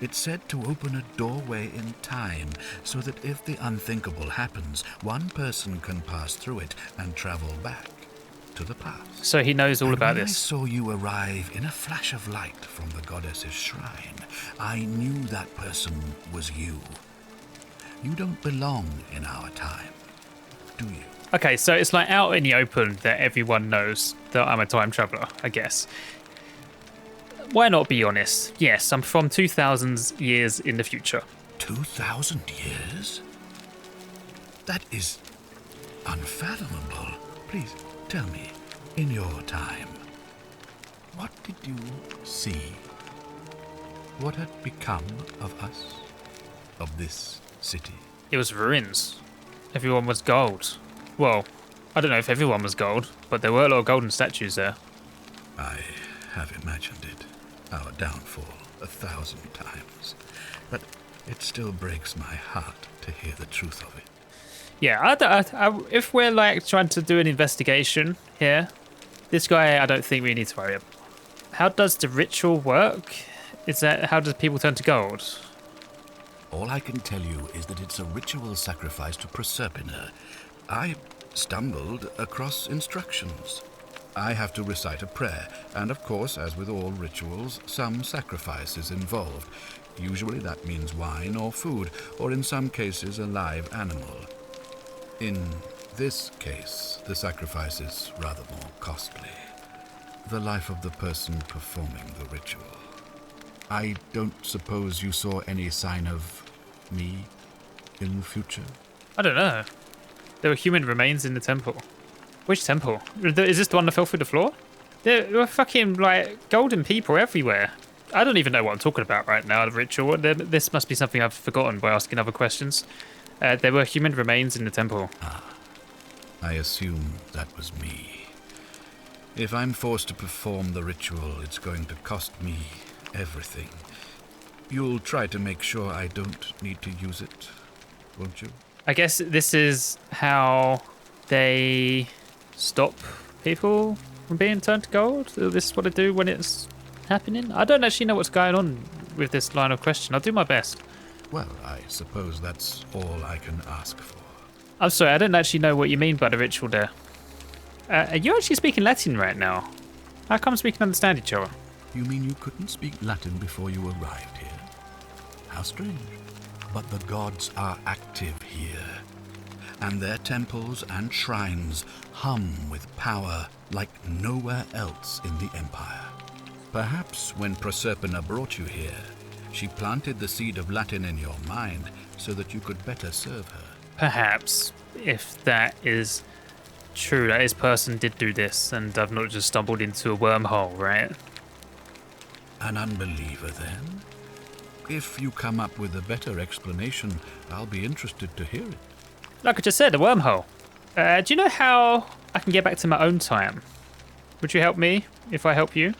It's said to open a doorway in time so that if the unthinkable happens, one person can pass through it and travel back to the past. So he knows all about when this. I saw you arrive in a flash of light from the goddess's shrine, I knew that person was you. You don't belong in our time, do you? Okay, so it's like out in the open that everyone knows that I'm a time traveler, I guess. Why not be honest? Yes, I'm from 2,000 years in the future. 2,000 years? That is unfathomable. Please tell me, in your time, what did you see? What had become of us? Of this city? It was ruins. Everyone was gold. Well, I don't know if everyone was gold, but there were a lot of golden statues there. I have imagined it. Our downfall 1,000 times. But it still breaks my heart to hear the truth of it. Yeah, if we're like trying to do an investigation here, this guy I don't think we need to worry about. How does the ritual work? How does people turn to gold? All I can tell you is that it's a ritual sacrifice to Proserpina. I stumbled across instructions. I have to recite a prayer, and of course, as with all rituals, some sacrifice is involved. Usually that means wine or food, or in some cases a live animal. In this case, the sacrifice is rather more costly. The life of the person performing the ritual. I don't suppose you saw any sign of me in the future? I don't know. There were human remains in the temple. Which temple? Is this the one that fell through the floor? There were fucking, like, golden people everywhere. I don't even know what I'm talking about right now, the ritual. This must be something I've forgotten by asking other questions. There were human remains in the temple. I assume that was me. If I'm forced to perform the ritual, it's going to cost me everything. You'll try to make sure I don't need to use it, won't you? I guess this is how they stop people from being turned to gold? This is what they do when it's happening? I don't actually know what's going on with this line of question. I'll do my best. Well, I suppose that's all I can ask for. I'm sorry, I don't actually know what you mean by the ritual there. Are you actually speaking Latin right now? How comes we can understand each other? You mean you couldn't speak Latin before you arrived here? How strange. But the gods are active here, and their temples and shrines hum with power like nowhere else in the Empire. Perhaps when Proserpina brought you here, she planted the seed of Latin in your mind so that you could better serve her. Perhaps, if that is true, that this person did do this, and I've not just stumbled into a wormhole, right? An unbeliever, then? If you come up with a better explanation, I'll be interested to hear it. Like I just said, a wormhole. Do you know how I can get back to my own time? Would you help me if I help you?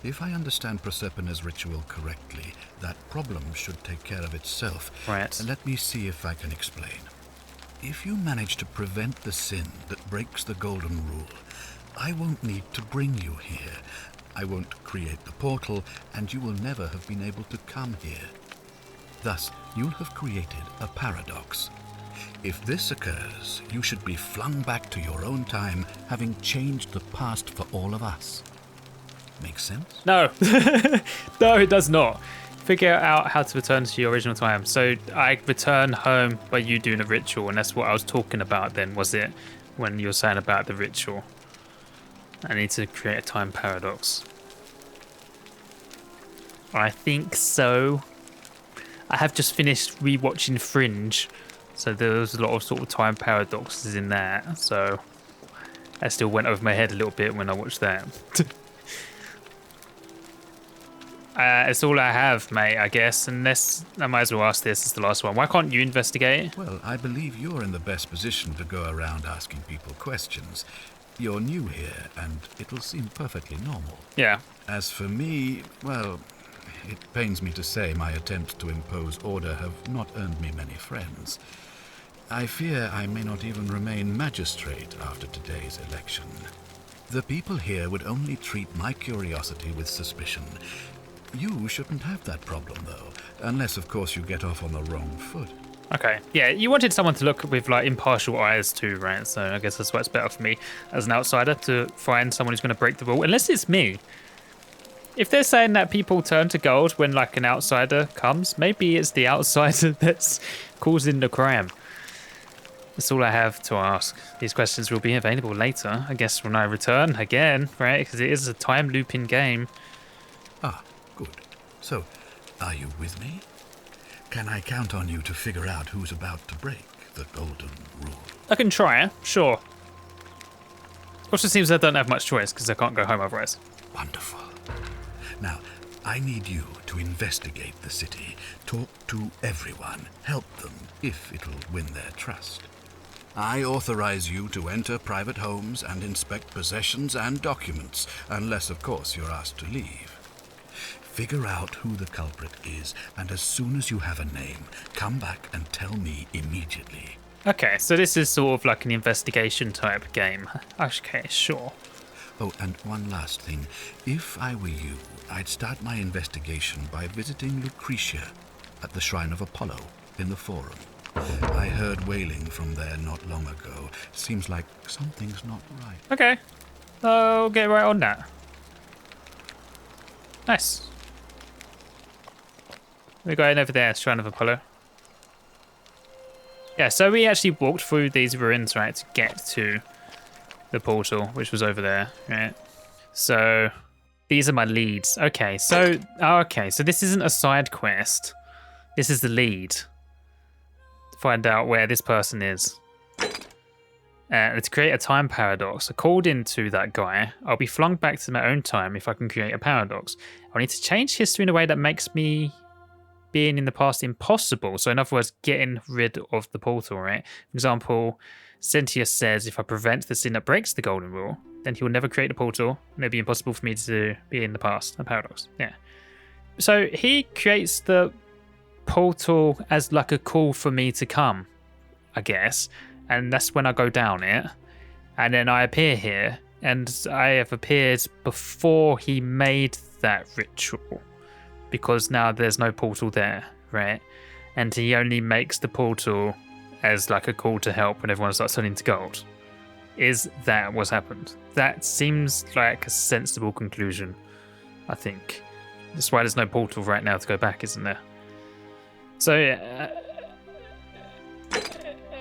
If I understand Proserpina's ritual correctly, that problem should take care of itself. Right. Let me see if I can explain. If you manage to prevent the sin that breaks the Golden Rule, I won't need to bring you here. I won't create the portal, and you will never have been able to come here. Thus, you'll have created a paradox. If this occurs, you should be flung back to your own time, having changed the past for all of us. Make sense? No. No, it does not. Figure out how to return to your original time. So I return home by you doing a ritual, and that's what I was talking about then, was it? When you were saying about the ritual. I need to create a time paradox. I think so. I have just finished rewatching Fringe, so there was a lot of sort of time paradoxes in that. So that still went over my head a little bit when I watched that. It's all I have, mate, I guess. Unless I might as well ask this as the last one. Why can't you investigate? Well, I believe you're in the best position to go around asking people questions. You're new here, and it'll seem perfectly normal. Yeah. As for me, well, it pains me to say my attempts to impose order have not earned me many friends. I fear I may not even remain magistrate after today's election. The people here would only treat my curiosity with suspicion. You shouldn't have that problem, though, unless, of course, you get off on the wrong foot. Okay. Yeah, you wanted someone to look with like impartial eyes too, right? So I guess that's why it's better for me as an outsider to find someone who's going to break the rule, unless it's me. If they're saying that people turn to gold when like an outsider comes, maybe it's the outsider that's causing the crime. That's all I have to ask. These questions will be available later, I guess, when I return again, right? Because it is a time looping game. Ah, good. So, are you with me? Can I count on you to figure out who's about to break the golden rule? I can try, sure. Also seems I don't have much choice because I can't go home otherwise. Wonderful. Now, I need you to investigate the city, talk to everyone, help them if it'll win their trust. I authorize you to enter private homes and inspect possessions and documents, unless, of course, you're asked to leave. Figure out who the culprit is, and as soon as you have a name, come back and tell me immediately. Okay, so this is sort of like an investigation type game. Okay, sure. Oh, and one last thing. If I were you, I'd start my investigation by visiting Lucretia at the Shrine of Apollo in the Forum. I heard wailing from there not long ago. Seems like something's not right. Okay, I'll get right on that. Nice. We're going over there, Shrine of Apollo. Yeah, so we actually walked through these ruins, right, to get to the portal, which was over there, right? So these are my leads. Okay, so this isn't a side quest. This is the lead. Find out where this person is. To create a time paradox. According to that guy, I'll be flung back to my own time if I can create a paradox. I need to change history in a way that makes me being in the past impossible. So in other words, getting rid of the portal, right? For example, Cynthia says if I prevent the sin that breaks the golden rule, then he will never create a portal and it'll be impossible for me to be in the past. A paradox. Yeah. So he creates the portal as like a call for me to come, I guess. And that's when I go down it. And then I appear here. And I have appeared before he made that ritual. Because now there's no portal there, right? And he only makes the portal as like a call to help when everyone starts turning to gold. Is that what's happened? That seems like a sensible conclusion, I think. That's why there's no portal right now to go back, isn't there? So,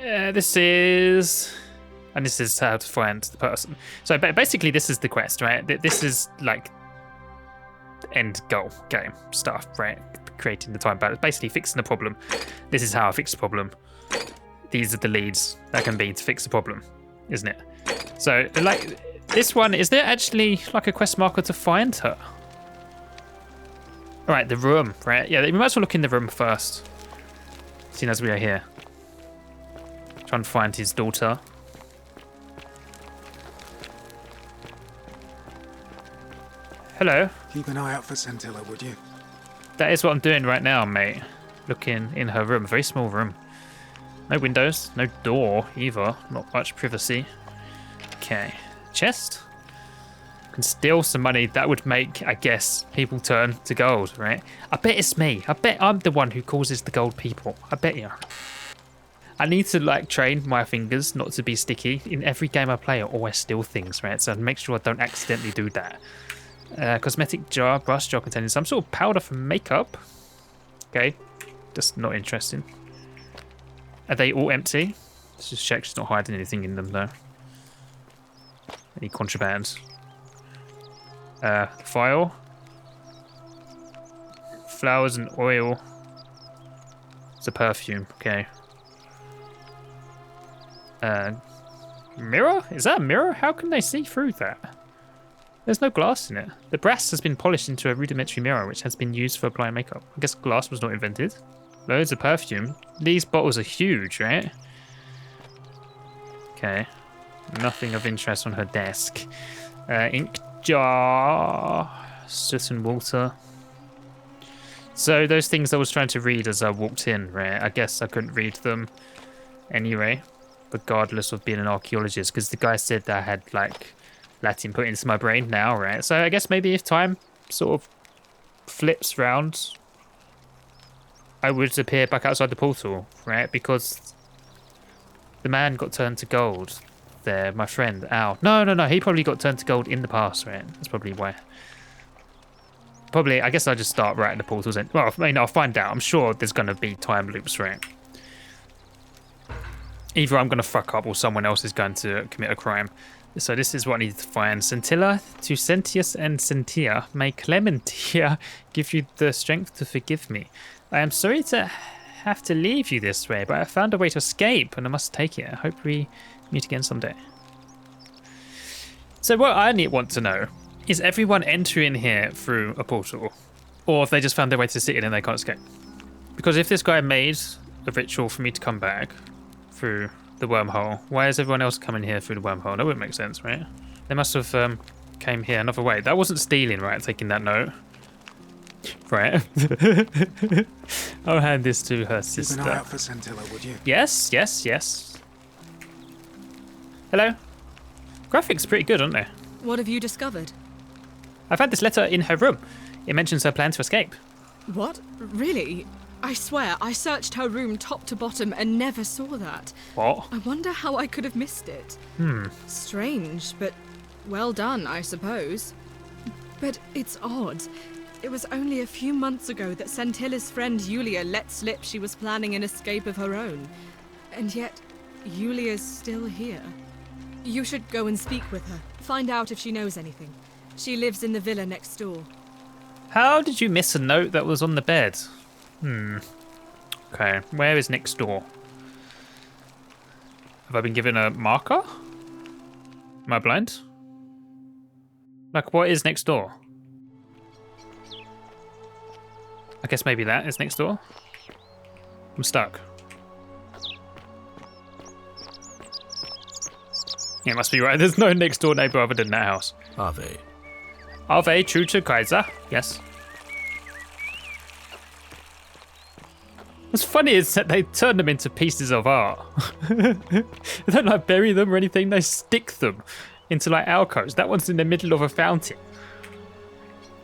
this is how to find the person. So basically this is the quest, right? This is like end goal game stuff, right? Creating the time balance, basically fixing the problem. This is how I fix the problem. These are the leads that can be to fix the problem, isn't it? So like this one, is there actually like a quest marker to find her? All right, the room, right? Yeah, we might as well look in the room first, seeing as we are here. Trying to find his daughter. Hello. Keep an eye out for Scintilla, would you? That is what I'm doing right now, mate. Looking in her room, very small room. No windows, no door either. Not much privacy. Okay, chest. Can steal some money. That would make, I guess, people turn to gold, right? I bet it's me. I bet I'm the one who causes the gold people. I bet you. I need to like train my fingers not to be sticky. In every game I play, I always steal things, right? So make sure I don't accidentally do that. Cosmetic jar, brush jar containing some sort of powder for makeup. Okay, just not interesting. Are they all empty? Let's just check she's not hiding anything in them though. Any contraband? File. Flowers and oil. It's a perfume, okay. Mirror? Is that a mirror? How can they see through that? There's no glass in it. The brass has been polished into a rudimentary mirror which has been used for applying makeup. I guess glass was not invented. Loads of perfume. These bottles are huge, right? Okay. Nothing of interest on her desk. Ink jar. Soot and water. So those things I was trying to read as I walked in, right? I guess I couldn't read them anyway, regardless of being an archaeologist, because the guy said that I had like Latin put into my brain now, right? So I guess maybe if time sort of flips round, I would appear back outside the portal, right? Because the man got turned to gold there, my friend, Al. No, he probably got turned to gold in the past, right? That's probably why. Probably, I guess I'll just start right at the portal's end. Well, I mean, I'll find out. I'm sure there's going to be time loops, right? Either I'm going to fuck up or someone else is going to commit a crime. So this is what I need to find. Scintilla to Sentius and Sentia. May Clementia give you the strength to forgive me. I am sorry to have to leave you this way, but I found a way to escape and I must take it. I hope we meet again someday. So what I want to know is everyone entering here through a portal, or if they just found their way to the city and they can't escape. Because if this guy made a ritual for me to come back through the wormhole, why is everyone else coming here through the wormhole? That wouldn't make sense, right? They must have came here another way. That wasn't stealing, right? Taking that note. Right. I'll hand this to her sister. Keep an eye out for Scintilla, would you? Yes. Hello. Graphics are pretty good, aren't they? What have you discovered? I found this letter in her room. It mentions her plan to escape. What? Really? I swear, I searched her room top to bottom and never saw that. What? I wonder how I could have missed it. Strange, but well done, I suppose. But it's odd. It was only a few months ago that Scintilla's friend Yulia let slip she was planning an escape of her own. And yet, Yulia's still here. You should go and speak with her. Find out if she knows anything. She lives in the villa next door. How did you miss a note that was on the bed? Okay, where is next door? Have I been given a marker? Am I blind? Like, what is next door? I guess maybe that is next door. I'm stuck. Yeah, it must be right. There's no next door neighbor other than that house. Ave. Ave, true to Kaiser. Yes. What's funny is that they turn them into pieces of art. They don't like bury them or anything. They stick them into like alcoves. That one's in the middle of a fountain.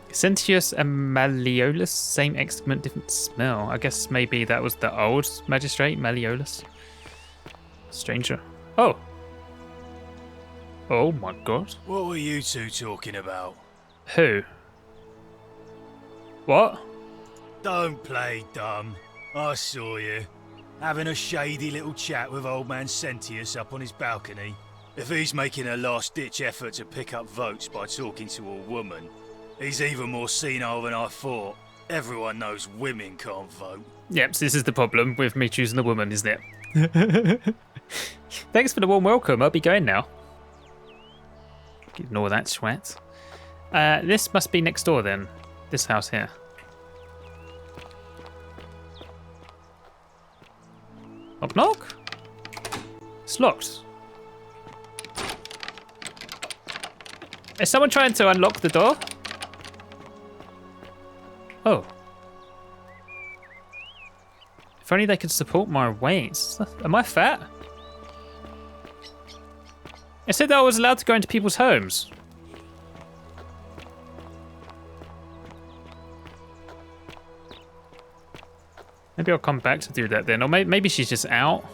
Sentius and Malleolus, same excrement, different smell. I guess maybe that was the old magistrate, Malleolus. Stranger. Oh. Oh my god. What were you two talking about? Who? What? Don't play dumb. I saw you. Having a shady little chat with old man Sentius up on his balcony. If he's making a last-ditch effort to pick up votes by talking to a woman, he's even more senile than I thought. Everyone knows women can't vote. Yep, so this is the problem with me choosing a woman, isn't it? Thanks for the warm welcome. I'll be going now. Ignore that sweat. This must be next door then. This house here. Knock knock? It's locked. Is someone trying to unlock the door? Oh. If only they could support my weight. Am I fat? I said that I was allowed to go into people's homes. Maybe I'll come back to do that then. Or maybe she's just out.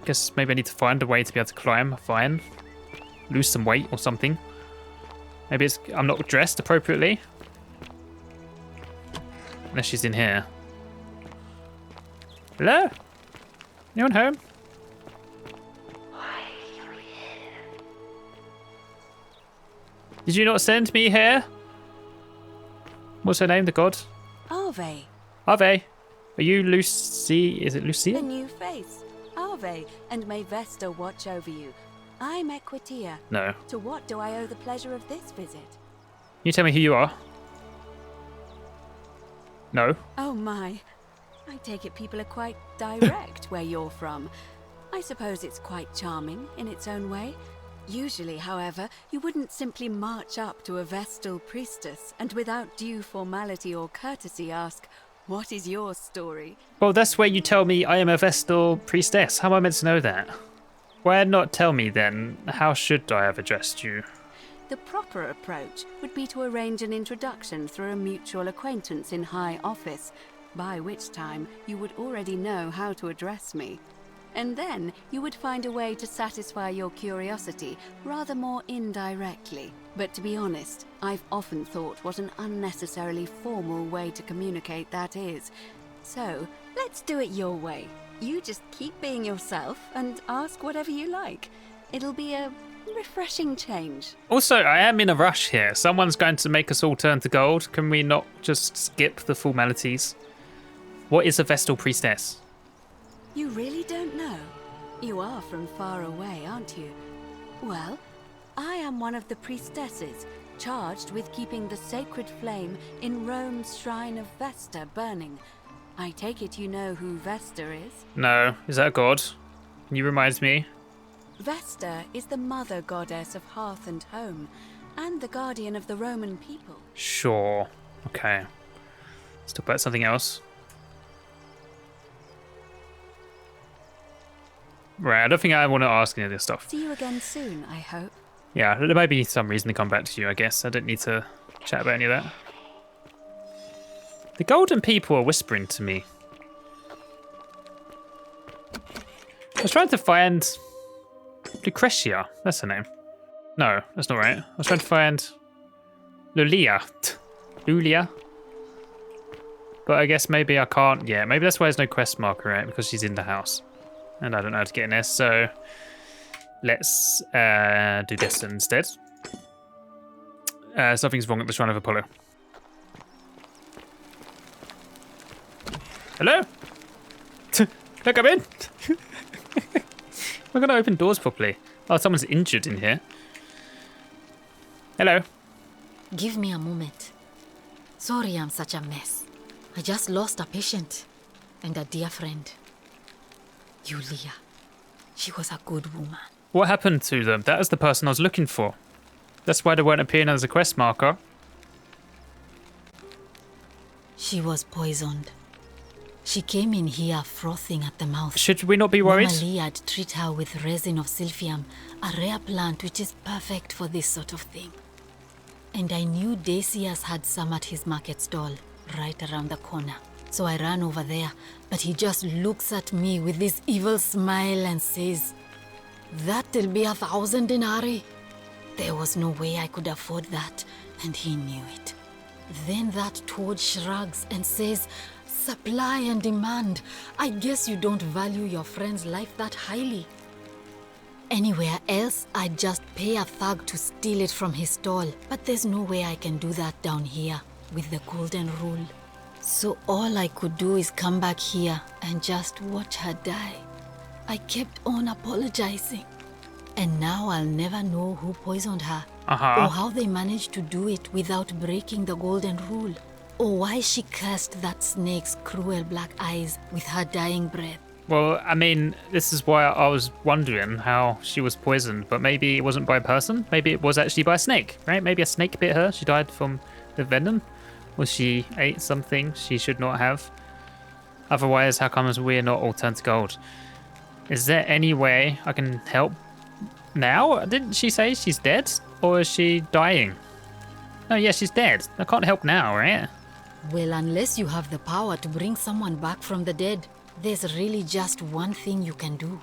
Guess maybe I need to find a way to be able to climb. Fine. Lose some weight or something. Maybe I'm not dressed appropriately. Unless she's in here. Hello? Anyone home? Did you not send me here? What's her name, the god? Ave. Ave. Are you Lucy? Is it Lucia? A new face. Ave, and may Vesta watch over you. I'm Equitia. No. To what do I owe the pleasure of this visit? Can you tell me who you are? No. Oh my. I take it people are quite direct where you're from. I suppose it's quite charming in its own way. Usually, however, you wouldn't simply march up to a Vestal priestess and without due formality or courtesy ask, What is your story? Well, that's where you tell me I am a Vestal priestess. How am I meant to know that? Why not tell me then? How should I have addressed you? The proper approach would be to arrange an introduction through a mutual acquaintance in high office, by which time you would already know how to address me. And then you would find a way to satisfy your curiosity rather more indirectly. But to be honest, I've often thought what an unnecessarily formal way to communicate that is. So, let's do it your way. You just keep being yourself and ask whatever you like. It'll be a refreshing change. Also, I am in a rush here. Someone's going to make us all turn to gold. Can we not just skip the formalities? What is a Vestal priestess? You really don't know? You are from far away, aren't you? Well, I am one of the priestesses, charged with keeping the sacred flame in Rome's shrine of Vesta burning. I take it you know who Vesta is? No. Is that a god? Can you remind me? Vesta is the mother goddess of hearth and home, and the guardian of the Roman people. Sure. Okay. Let's talk about something else. Right, I don't think I want to ask any of this stuff. See you again soon, I hope. Yeah, there might be some reason to come back to you, I guess. I don't need to chat about any of that. The golden people are whispering to me. I was trying to find Lucretia. That's her name. No, that's not right. I was trying to find Lulia. Lulia? But I guess maybe I can't yet. Maybe that's why there's no quest marker, right? Because she's in the house. And I don't know how to get in there, so let's do this instead. Something's wrong at the Shrine of Apollo. Hello? Look, I'm in. We're going to open doors properly. Oh, someone's injured in here. Hello. Give me a moment. Sorry I'm such a mess. I just lost a patient and a dear friend. Yulia. She was a good woman. What happened to them? That is the person I was looking for. That's why they weren't appearing as a quest marker. She was poisoned. She came in here frothing at the mouth. Should we not be worried? Mama Lee had treated her with resin of silphium, a rare plant which is perfect for this sort of thing. And I knew Decius had some at his market stall, right around the corner. So I ran over there, but he just looks at me with this evil smile and says, "That'll be 1,000 denarii." There was no way I could afford that, and he knew it. Then that toad shrugs and says, "Supply and demand. I guess you don't value your friend's life that highly." Anywhere else, I'd just pay a thug to steal it from his stall, but there's no way I can do that down here with the golden rule. So all I could do is come back here and just watch her die. I kept on apologizing. And now I'll never know who poisoned her. Or how they managed to do it without breaking the golden rule. Or why she cursed that snake's cruel black eyes with her dying breath. Well, I mean, this is why I was wondering how she was poisoned. But maybe it wasn't by a person. Maybe it was actually by a snake, right? Maybe a snake bit her. She died from the venom. Or she ate something she should not have. Otherwise, how come we're not all turned to gold? Is there any way I can help now? Didn't she say she's dead? Or is she dying? No, yeah, she's dead. I can't help now, right? Well, unless you have the power to bring someone back from the dead, there's really just one thing you can do.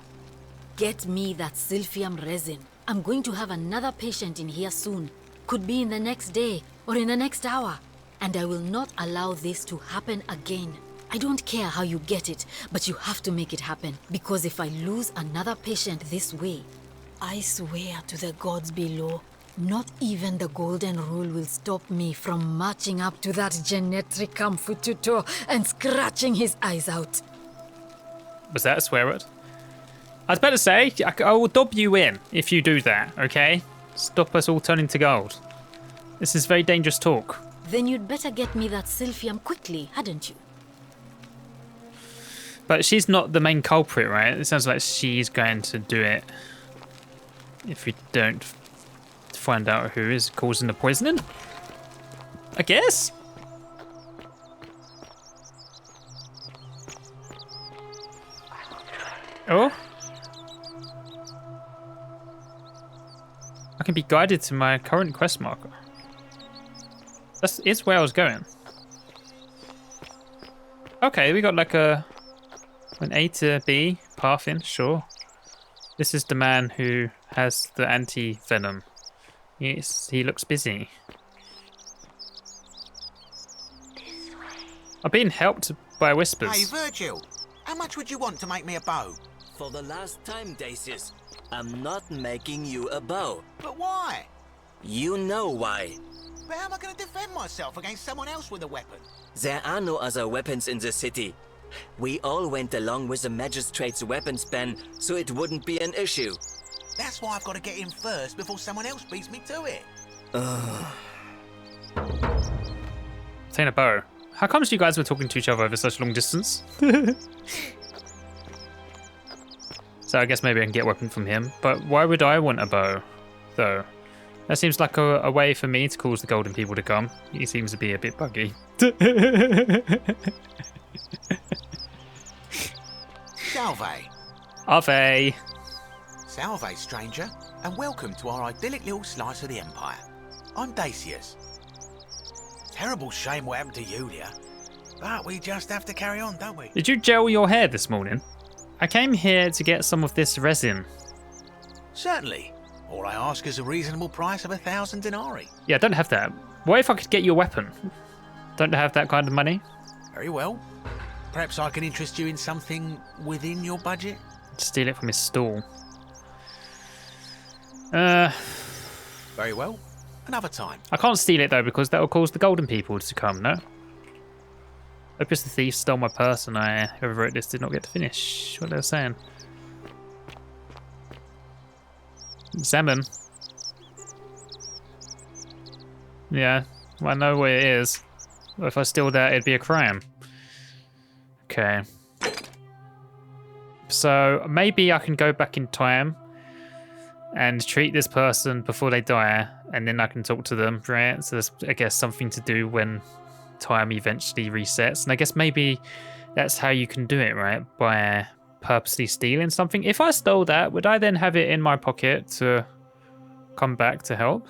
Get me that silphium resin. I'm going to have another patient in here soon. Could be in the next day or in the next hour. And I will not allow this to happen again. I don't care how you get it, but you have to make it happen. Because if I lose another patient this way, I swear to the gods below, not even the golden rule will stop me from marching up to that genetricum fututo and scratching his eyes out. Was that a swear word? I was about to say, I will dob you in if you do that, okay? Stop us all turning to gold. This is very dangerous talk. Then you'd better get me that silphium quickly, hadn't you? But she's not the main culprit, right? It sounds like she's going to do it if we don't find out who is causing the poisoning. I guess? Oh. I can be guided to my current quest marker. Is where I was going. Okay, we got like an A to B path in, sure. This is the man who has the anti-venom. He looks busy. I'm being helped by whispers. Hey, Virgil, how much would you want to make me a bow? For the last time, Dacius, I'm not making you a bow. But why? You know why. But how am I going to defend myself against someone else with a weapon? There are no other weapons in the city. We all went along with the magistrate's weapons ban, so it wouldn't be an issue. That's why I've got to get in first before someone else beats me to it. Obtain a bow. How comes you guys were talking to each other over such long distance? So I guess maybe I can get a weapon from him. But why would I want a bow, though? That seems like a way for me to cause the golden people to come. He seems to be a bit buggy. Salve. Ave. Salve, stranger, and welcome to our idyllic little slice of the Empire. I'm Dacius. Terrible shame what happened to Yulia, but we just have to carry on, don't we? Did you gel your hair this morning? I came here to get some of this resin. Certainly. All I ask is a reasonable price of 1,000 denarii. Yeah, I don't have that. What if I could get you a weapon? Don't have that kind of money? Very well. Perhaps I can interest you in something within your budget? Steal it from his stall. Very well. Another time. I can't steal it though because that will cause the golden people to come, no? Opus the thief stole my purse and whoever wrote this did not get to finish what they were saying. Salmon. Yeah, well, I know where it is. If I steal that, it'd be a crime. Okay. So maybe I can go back in time and treat this person before they die, and then I can talk to them, right? So there's, I guess, something to do when time eventually resets. And I guess maybe that's how you can do it, right? By purposely stealing something. If I stole that, would I then have it in my pocket to come back to help?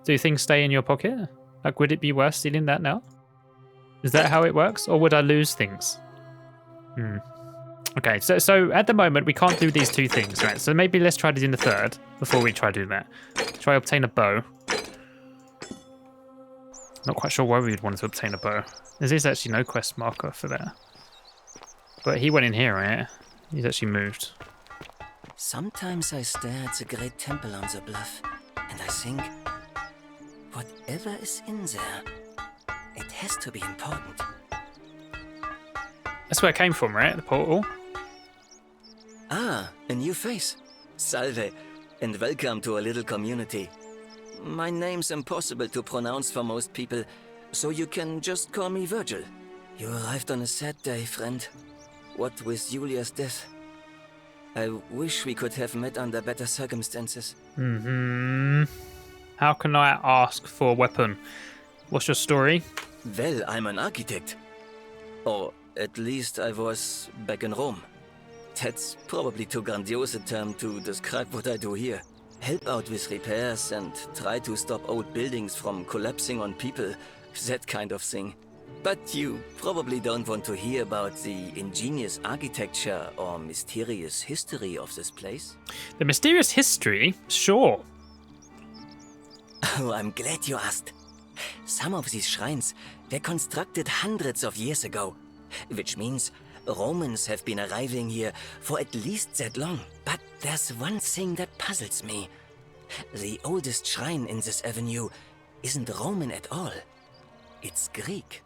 Do things stay in your pocket? Like, would it be worth stealing that now? Is that how it works? Or would I lose things? Okay, so at the moment, we can't do these two things, right? So maybe let's try to do the third before we try doing that. Try obtain a bow. Not quite sure why we would want to obtain a bow. There is actually no quest marker for that. But he went in here, right? He's actually moved. Sometimes I stare at the great temple on the bluff, and I think, whatever is in there, it has to be important. That's where it came from, right? The portal? Ah, a new face. Salve, and welcome to a little community. My name's impossible to pronounce for most people, so you can just call me Virgil. You arrived on a sad day, friend. What with Julia's death? I wish we could have met under better circumstances. How can I ask for a weapon? What's your story? Well, I'm an architect. Or at least I was back in Rome. That's probably too grandiose a term to describe what I do here. Help out with repairs and try to stop old buildings from collapsing on people, that kind of thing. But you probably don't want to hear about the ingenious architecture or mysterious history of this place. The mysterious history? Sure. Oh, I'm glad you asked. Some of these shrines were constructed hundreds of years ago, which means Romans have been arriving here for at least that long. But there's one thing that puzzles me. The oldest shrine in this avenue isn't Roman at all. It's Greek.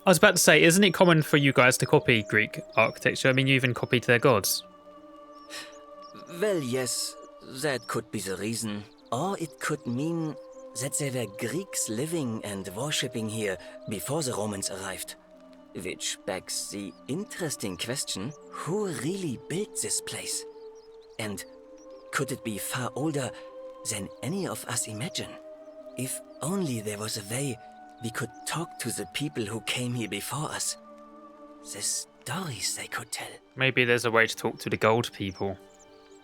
I was about to say, isn't it common for you guys to copy Greek architecture? I mean, you even copied their gods. Well, yes, that could be the reason. Or it could mean that there were Greeks living and worshipping here before the Romans arrived. Which begs the interesting question, who really built this place? And could it be far older than any of us imagine? If only there was a way we could talk to the people who came here before us. This stories they could tell. Maybe there's a way to talk to the gold people.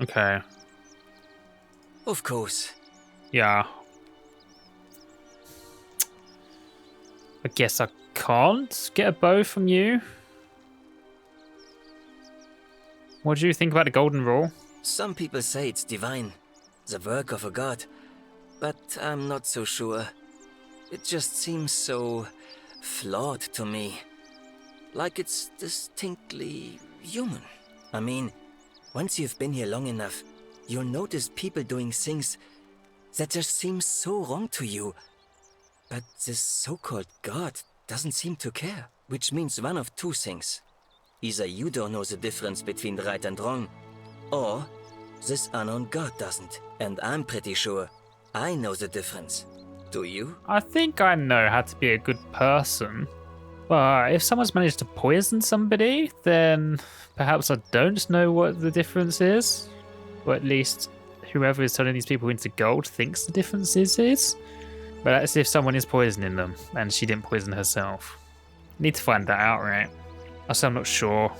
Okay. Of course. Yeah. I guess I can't get a bow from you. What do you think about the golden rule? Some people say it's divine, the work of a god, but I'm not so sure. It just seems so flawed to me. Like it's distinctly human. I mean, once you've been here long enough, you'll notice people doing things that just seem so wrong to you. But this so-called god doesn't seem to care, which means one of two things. Either you don't know the difference between right and wrong, or this unknown god doesn't. And I'm pretty sure I know the difference. Do you? I think I know how to be a good person. But if someone's managed to poison somebody, then perhaps I don't know what the difference is. Or at least whoever is turning these people into gold thinks the difference is. But that's if someone is poisoning them and she didn't poison herself. Need to find that out, right? Also, I'm not sure.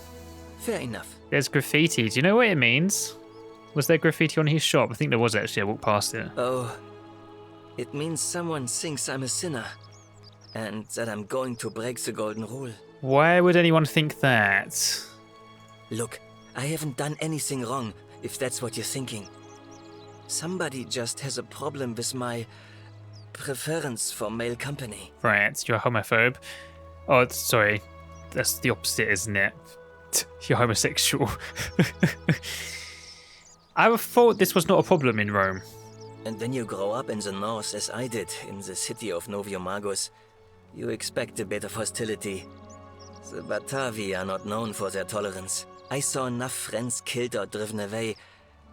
Fair enough. There's graffiti. Do you know what it means? Was there graffiti on his shop? I think there was actually. I walked past it. Oh, it means someone thinks I'm a sinner. And that I'm going to break the golden rule. Why would anyone think that? Look, I haven't done anything wrong, if that's what you're thinking. Somebody just has a problem with my preference for male company. Right, you're a homophobe. Oh, sorry. That's the opposite, isn't it? You're homosexual. I thought this was not a problem in Rome. And when you grow up in the north, as I did, in the city of Noviomagos, you expect a bit of hostility. The Batavi are not known for their tolerance. I saw enough friends killed or driven away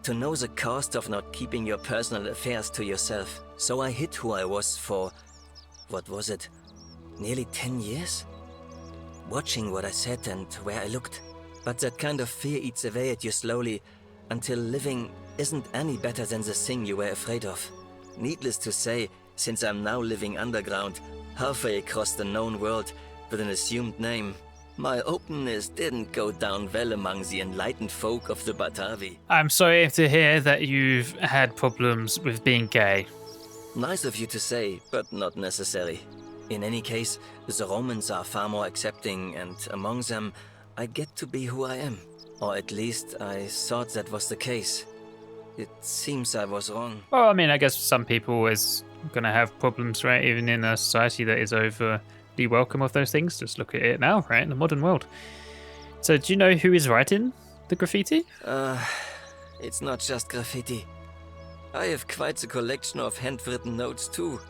to know the cost of not keeping your personal affairs to yourself. So I hid who I was for, what was it, nearly 10 years? Watching what I said and where I looked. But that kind of fear eats away at you slowly, until living isn't any better than the thing you were afraid of. Needless to say, since I'm now living underground, halfway across the known world, with an assumed name, my openness didn't go down well among the enlightened folk of the Batavi. I'm sorry to hear that you've had problems with being gay. Nice of you to say, but not necessary. In any case, the Romans are far more accepting, and among them, I get to be who I am. Or at least, I thought that was the case. It seems I was wrong. Well, I mean, I guess some people is going to have problems, right? Even in a society that is overly welcome of those things. Just look at it now, right? In the modern world. So, do you know who is writing the graffiti? It's not just graffiti. I have quite the collection of handwritten notes, too.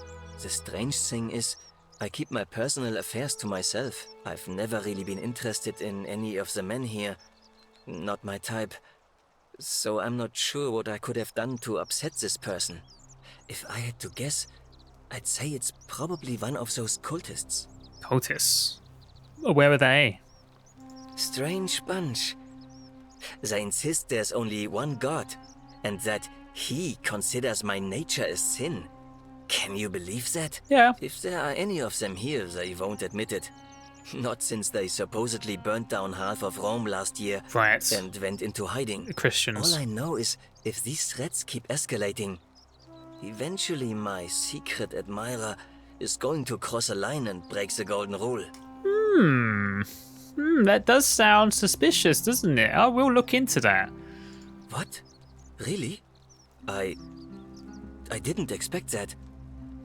The strange thing is, I keep my personal affairs to myself. I've never really been interested in any of the men here. Not my type. So I'm not sure what I could have done to upset this person. If I had to guess, I'd say it's probably one of those cultists. Cultists? Where are they? Strange bunch. They insist there's only one god, and that he considers my nature a sin. Can you believe that? Yeah. If there are any of them here, they won't admit it. Not since they supposedly burnt down half of Rome last year. Right. And went into hiding. The Christians. All I know is, if these threats keep escalating, eventually my secret admirer is going to cross a line and break the golden rule. That does sound suspicious, doesn't it? I will look into that. What? Really? I didn't expect that.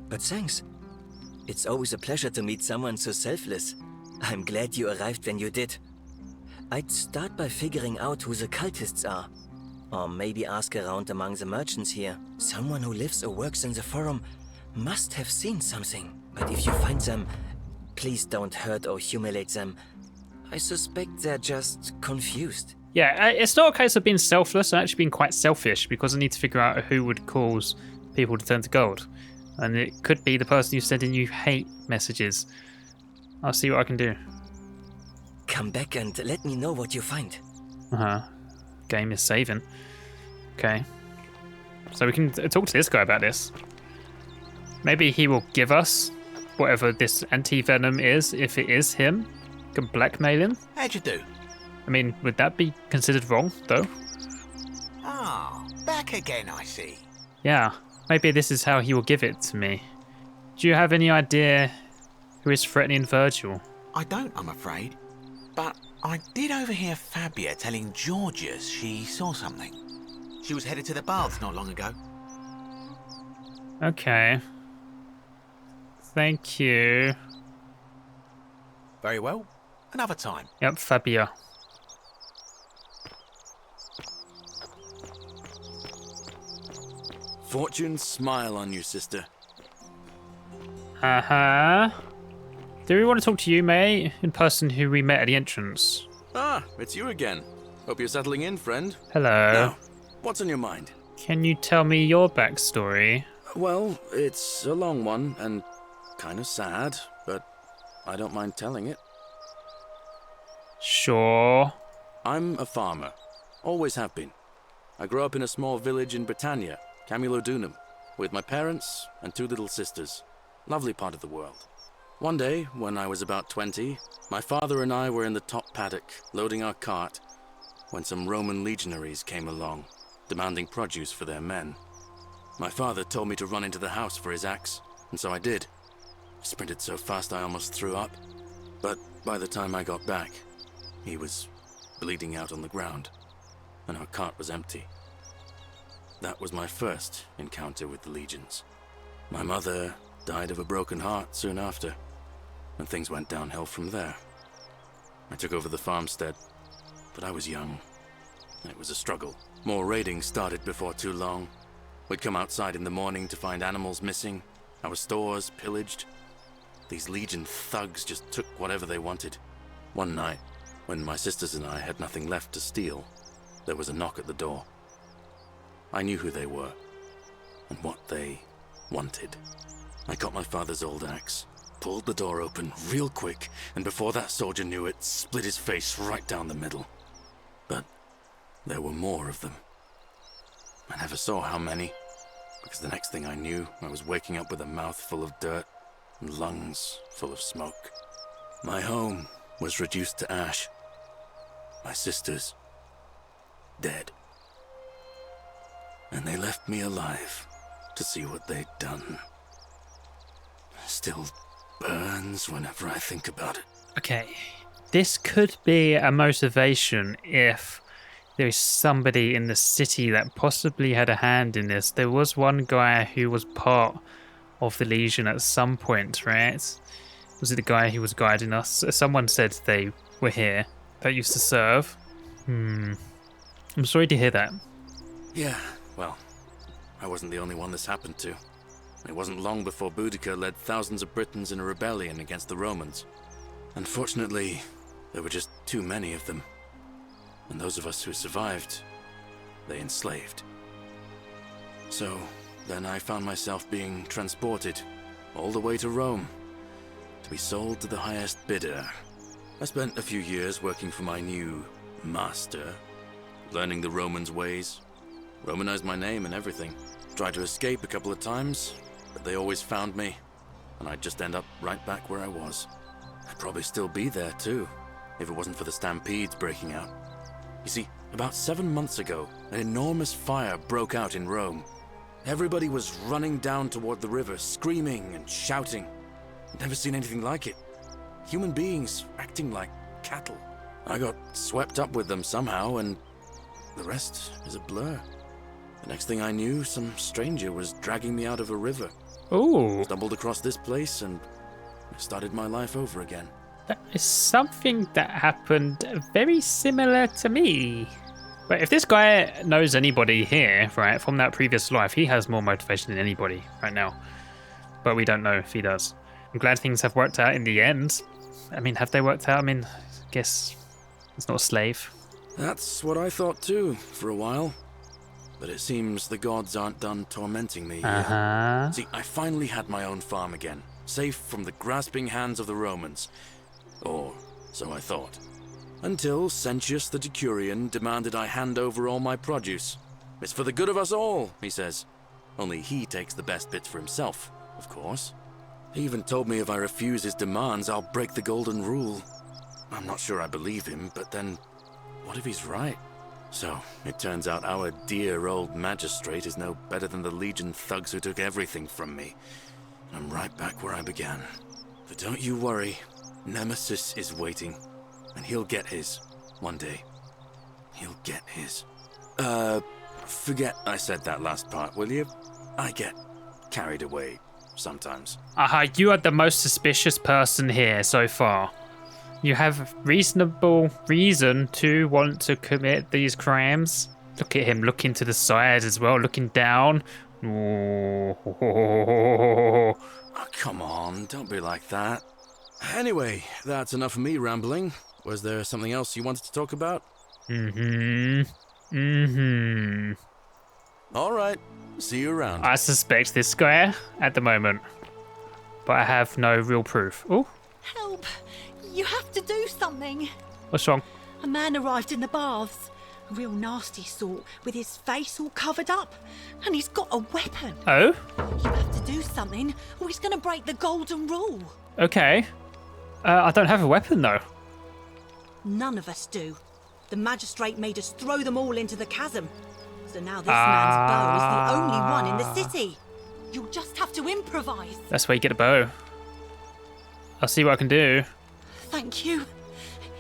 But thanks. It's always a pleasure to meet someone so selfless. I'm glad you arrived when you did. I'd start by figuring out who the cultists are. Or maybe ask around among the merchants here. Someone who lives or works in the forum must have seen something. But if you find them, please don't hurt or humiliate them. I suspect they're just confused. Yeah, it's not a case of being selfless. I'm actually being quite selfish because I need to figure out who would cause people to turn to gold. And it could be the person who's sending you hate messages. I'll see what I can do. Come back and let me know what you find. Game is saving. Okay. So we can talk to this guy about this. Maybe he will give us whatever this anti-venom is, if it is him. We can blackmail him. How'd you do? I mean, would that be considered wrong, though? Ah, back again, I see. Yeah, maybe this is how he will give it to me. Do you have any idea who is threatening Virgil? I don't, I'm afraid. But I did overhear Fabia telling Georgius she saw something. She was headed to the baths not long ago. Okay. Thank you. Very well. Another time. Yep, Fabia. Fortune smile on you, sister. Uh-huh. Do we want to talk to you, mate? In person who we met at the entrance. Ah, it's you again. Hope you're settling in, friend. Hello. Now, what's on your mind? Can you tell me your backstory? Well, it's a long one and kind of sad, but I don't mind telling it. Sure. I'm a farmer. Always have been. I grew up in a small village in Britannia, Camulodunum, with my parents and 2 little sisters. Lovely part of the world. One day, when I was about 20, my father and I were in the top paddock, loading our cart, when some Roman legionaries came along, demanding produce for their men. My father told me to run into the house for his axe, and so I did. I sprinted so fast I almost threw up, but by the time I got back, he was bleeding out on the ground, and our cart was empty. That was my first encounter with the legions. My mother died of a broken heart soon after, and things went downhill from there. I took over the farmstead, but I was young. It was a struggle. More raiding started before too long. We'd come outside in the morning to find animals missing, our stores pillaged. These Legion thugs just took whatever they wanted. One night, when my sisters and I had nothing left to steal, there was a knock at the door. I knew who they were, and what they wanted. I got my father's old axe, pulled the door open real quick, and before that soldier knew it, split his face right down the middle. But there were more of them. I never saw how many, because the next thing I knew, I was waking up with a mouth full of dirt and lungs full of smoke. My home was reduced to ash. My sisters, dead. And they left me alive to see what they'd done. Still burns whenever I think about it. Okay, this could be a motivation if there is somebody in the city that possibly had a hand in this. There was one guy who was part of the Legion at some point, right? Was it the guy who was guiding us? Someone said they were here, that used to serve. I'm sorry to hear that. Yeah, well, I wasn't the only one this happened to. It wasn't long before Boudica led thousands of Britons in a rebellion against the Romans. Unfortunately, there were just too many of them. And those of us who survived, they enslaved. So, then I found myself being transported all the way to Rome to be sold to the highest bidder. I spent a few years working for my new master, learning the Romans' ways, Romanized my name and everything. Tried to escape a couple of times, but they always found me, and I'd just end up right back where I was. I'd probably still be there too, if it wasn't for the stampedes breaking out. You see, about 7 months ago, an enormous fire broke out in Rome. Everybody was running down toward the river, screaming and shouting. I'd never seen anything like it. Human beings acting like cattle. I got swept up with them somehow, and the rest is a blur. The next thing I knew, some stranger was dragging me out of a river. Ooh. Stumbled across this place and started my life over again. That is something that happened very similar to me. But if this guy knows anybody here, right, from that previous life, he has more motivation than anybody right now. But we don't know if he does. I'm glad things have worked out in the end. I mean, have they worked out? I mean, I guess it's not a slave. That's what I thought too, for a while. But it seems the gods aren't done tormenting me yet. See, I finally had my own farm again, safe from the grasping hands of the Romans. Or so I thought. Until Sentius the Decurion demanded I hand over all my produce. It's for the good of us all, he says. Only he takes the best bits for himself, of course. He even told me if I refuse his demands, I'll break the golden rule. I'm not sure I believe him, but then What if he's right? So, it turns out our dear old magistrate is no better than the Legion thugs who took everything from me. I'm right back where I began. But don't you worry, Nemesis is waiting, and he'll get his, one day. He'll get his. Forget I said that last part, will you? I get carried away sometimes. You are the most suspicious person here so far. You have reasonable reason to want to commit these crimes. Look at him looking to the side as well, looking down. Oh, come on, don't be like that. Anyway, that's enough of me rambling. Was there something else you wanted to talk about? All right, see you around. I suspect this guy at the moment, but I have no real proof. Oh, Help! You have to do something. what's wrong? A man arrived in the baths. A real nasty sort, with his face all covered up. And he's got a weapon. Oh? You have to do something, or he's going to break the golden rule. Okay. I don't have a weapon though. None of us do. The magistrate made us throw them all into the chasm. So now this man's bow is the only one in the city. You'll just have to improvise. That's where you get a bow. I'll see what I can do. Thank you.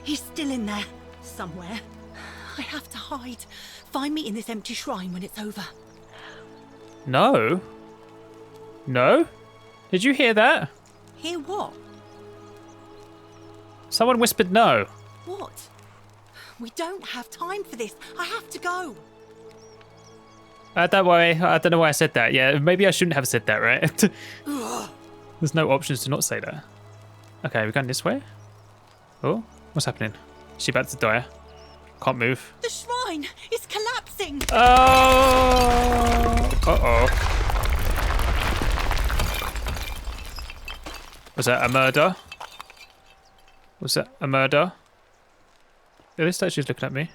He's still in there, somewhere. I have to hide. Find me in this empty shrine when it's over. No. No? Did you hear that? Hear what? Someone whispered no. What? We don't have time for this. I have to go. Don't worry. I don't know why I said that. Yeah, maybe I shouldn't have said that, right? There's no options to not say that. Okay, we're going this way. Oh, what's happening? Is she about to die? Can't move. The shrine is collapsing. Oh! Uh-oh. Was that a murder? Was that a murder? Yeah, this statue's looking at me.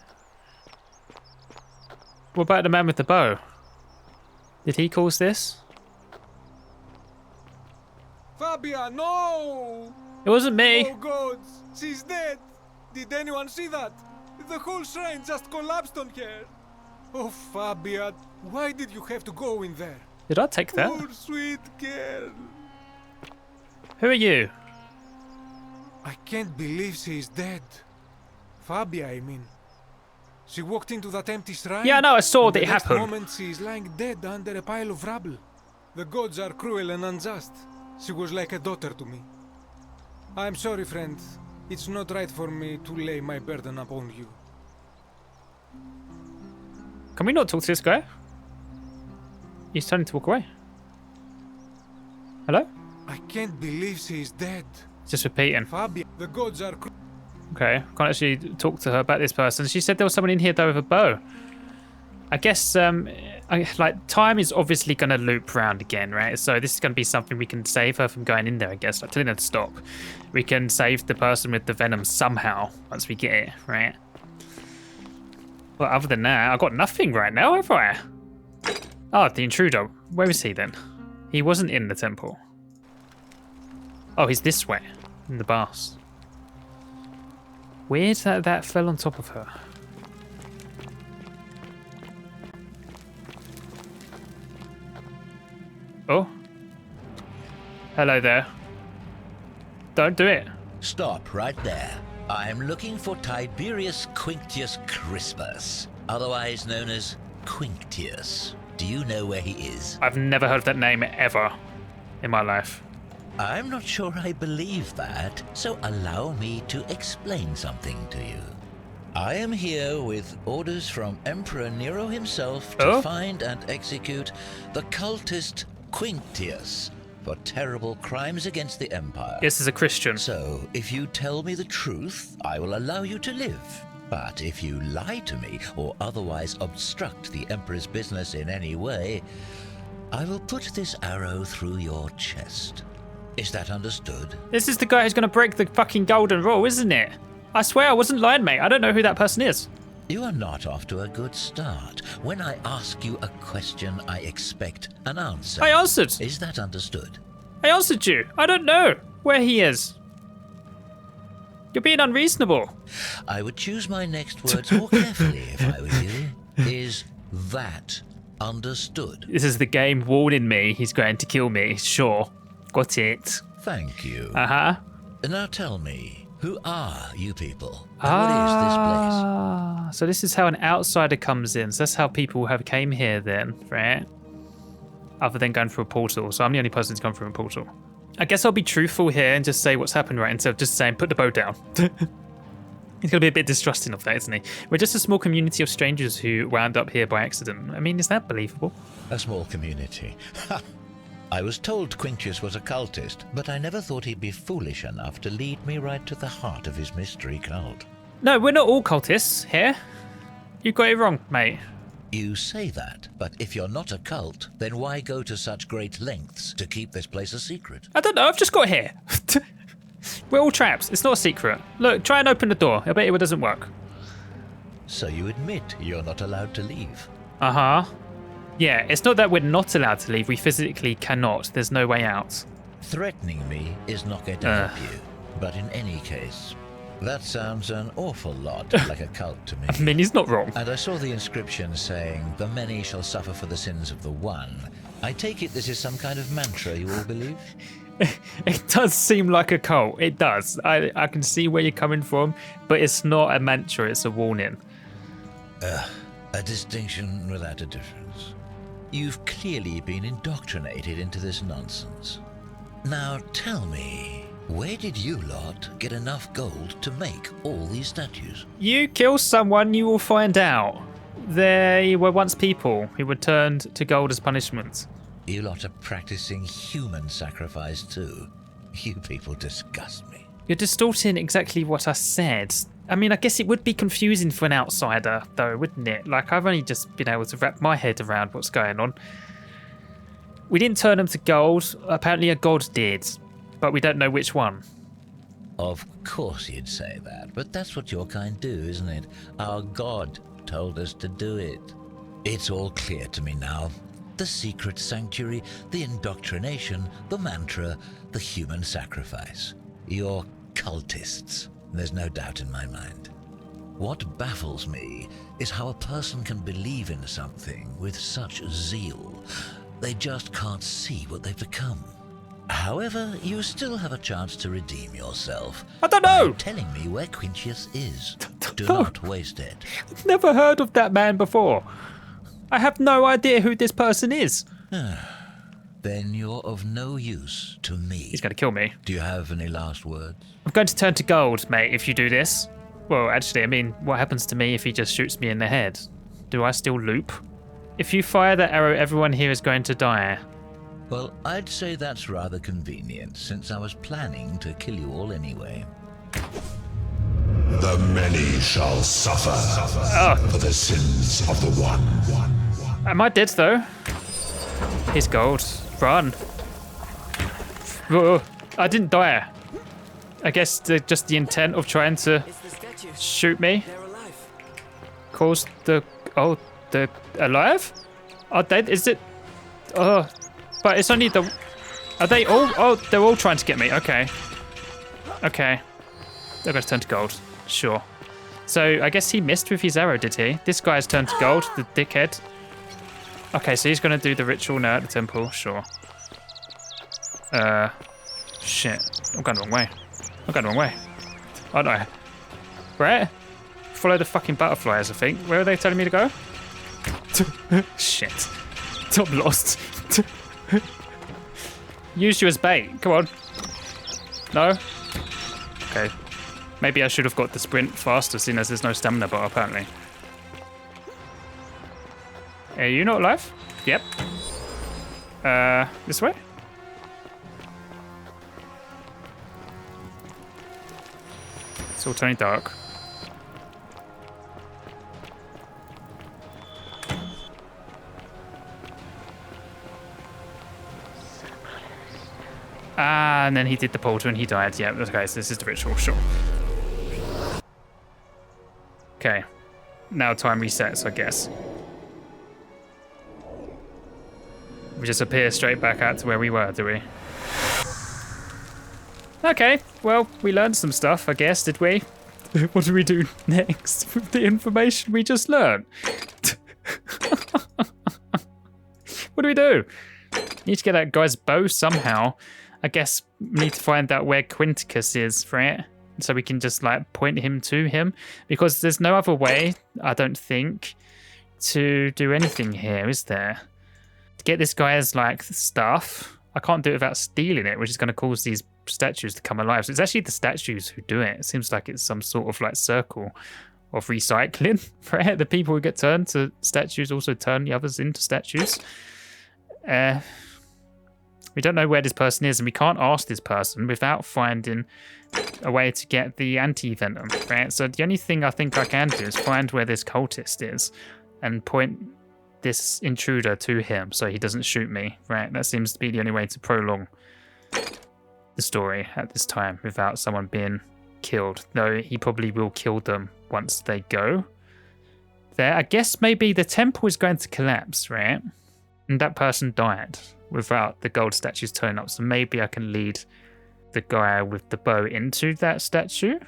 What about the man with the bow? Did he cause this? Fabia, no! It wasn't me. Oh God, she's dead. Did anyone see that? The whole shrine just collapsed on her. Oh, Fabia, why did you have to go in there? Did I take that? Poor sweet girl. Who are you? I can't believe she is dead. Fabia, I mean. She walked into that empty shrine. Yeah, no, I saw that it the next happened. moment she is lying dead under a pile of rubble. The gods are cruel and unjust. She was like a daughter to me. I'm sorry, friend. It's not right for me to lay my burden upon you. Can we not talk to this guy? He's turning to walk away. Hello? I can't believe she is dead. Just repeating. Fabia, the gods are Okay, can't actually talk to her about this person. She said there was someone in here though with a bow. I guess, like, time is obviously going to loop round again, right? So this is going to be something we can save her from going in there, I guess. Like, telling her to stop. We can save the person with the venom somehow once we get it, right? But other than that, I've got nothing right now, have I? Oh, the intruder. Where is he then? He wasn't in the temple. Oh, he's this way, in the baths. Weird that that fell on top of her. Oh. Hello there. Don't do it. Stop right there. I'm looking for Tiberius Quinctius Crispus, otherwise known as Quinctius. Do you know where he is? I've never heard of that name ever in my life. I'm not sure I believe that, so allow me to explain something to you. I am here with orders from Emperor Nero himself to find and execute the cultist Quinctius for terrible crimes against the Empire. This is a Christian. So, if you tell me the truth, I will allow you to live. But if you lie to me or otherwise obstruct the Emperor's business in any way, I will put this arrow through your chest. Is that understood? This is the guy who's going to break the fucking golden rule, isn't it? I swear I wasn't lying, mate. I don't know who that person is. You are not off to a good start. When I ask you a question, I expect an answer. I answered. Is that understood? I answered you. I don't know where he is. You're being unreasonable. I would choose my next words more carefully if I were you. Is that understood? This is the game warning me he's going to kill me. Sure. Got it. Thank you. Uh-huh. Now tell me, who are you people? And what is this place? So this is how an outsider comes in. So that's how people have came here then, right? Other than going through a portal. So I'm the only person who's gone through a portal. I guess I'll be truthful here and just say what's happened, right? Instead of just saying, put the boat down. He's going to be a bit distrusting of that, isn't he? We're just a small community of strangers who wound up here by accident. I mean, is that believable? A small community. I was told Quintius was a cultist, but I never thought he'd be foolish enough to lead me right to the heart of his mystery cult. No, we're not all cultists here. You got it wrong, mate. You say that, but if you're not a cult, then why go to such great lengths to keep this place a secret? I don't know, I've just got here. We're all traps. It's not a secret. Look, try and open the door. I bet you it doesn't work. So you admit you're not allowed to leave? Uh-huh. Yeah, it's not that we're not allowed to leave. We physically cannot. There's no way out. Threatening me is not going to help you. But in any case, that sounds an awful lot like a cult to me. I mean, he's not wrong. And I saw the inscription saying, "The many shall suffer for the sins of the one." I take it this is some kind of mantra you all believe? It does seem like a cult. It does. I can see where you're coming from, but it's not a mantra. It's a warning. A distinction without a difference. You've clearly been indoctrinated into this nonsense. Now tell me, where did you lot get enough gold to make all these statues? You kill someone, you will find out. They were once people who were turned to gold as punishment. You lot are practicing human sacrifice too. You people disgust me. You're distorting exactly what I said. I mean, I guess it would be confusing for an outsider, though, wouldn't it? Like, I've only just been able to wrap my head around what's going on. We didn't turn them to gold. Apparently a god did, but we don't know which one. Of course you'd say that, but that's what your kind do, isn't it? Our god told us to do it. It's all clear to me now. The secret sanctuary, the indoctrination, the mantra, the human sacrifice. You're cultists. There's no doubt in my mind. What baffles me is how a person can believe in something with such zeal. They just can't see what they've become. However, you still have a chance to redeem yourself. I don't know! By telling me where Quintius is. Do not waste it. I've never heard of that man before. I have no idea who this person is. Then you're of no use to me. He's going to kill me. Do you have any last words? I'm going to turn to gold, mate, if you do this. Well, actually, I mean, what happens to me if he just shoots me in the head? Do I still loop? If you fire that arrow, everyone here is going to die. Well, I'd say that's rather convenient, since I was planning to kill you all anyway. The many shall suffer for the sins of the one. Am I dead, though? Here's gold. Run. Whoa. I didn't die. I guess just the intent of trying to shoot me caused the... Oh, the... Alive? Are they... Is it... Oh... But it's only the... Are they all... Oh, they're all trying to get me. Okay. Okay. They're going to turn to gold. Sure. So, I guess he missed with his arrow, did he? This guy's turned to gold, the dickhead. Okay, so he's going to do the ritual now at the temple. Sure. Shit. I'm going the wrong way. I'm going the wrong way. Oh, no. Where? Follow the fucking butterflies, I think. Where are they telling me to go? Shit. I'm lost. Use you as bait. Come on. No? Okay. Maybe I should have got the sprint faster, seeing as there's no stamina bar, apparently. Are you not alive? Yep. This way? It's all turning dark. Ah, and then he did the portal and he died. Yeah, okay, so this is the ritual, sure. Okay. Now time resets, I guess. We just appear straight back out to where we were, do we? Okay, well, we learned some stuff, I guess, did we? What do we do next with the information we just learned? What do we do? Need to get that guy's bow somehow. I guess we need to find out where Quinticus is, right? So we can just like point him to him. Because there's no other way, I don't think, to do anything here, is there? To get this guy's like stuff, I can't do it without stealing it, which is going to cause these statues to come alive. So it's actually the statues who do it. It seems like it's some sort of like circle of recycling, right? The people who get turned to statues also turn the others into statues. We don't know where this person is, and we can't ask this person without finding a way to get the anti-venom, right? So the only thing I think I can do is find where this cultist is and point this intruder to him so he doesn't shoot me, right? That seems to be the only way to prolong the story at this time without someone being killed, though he probably will kill them once they go there. I guess maybe the temple is going to collapse, right? And that person died without the gold statues turning up, so maybe I can lead the guy with the bow into that statue,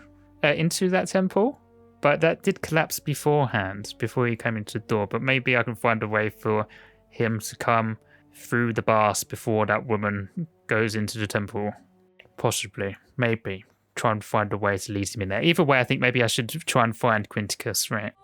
into that temple. But that did collapse beforehand, before he came into the door. But maybe I can find a way for him to come through the bars before that woman goes into the temple. Possibly. Maybe. Try and find a way to lead him in there. Either way, I think maybe I should try and find Quinticus, right?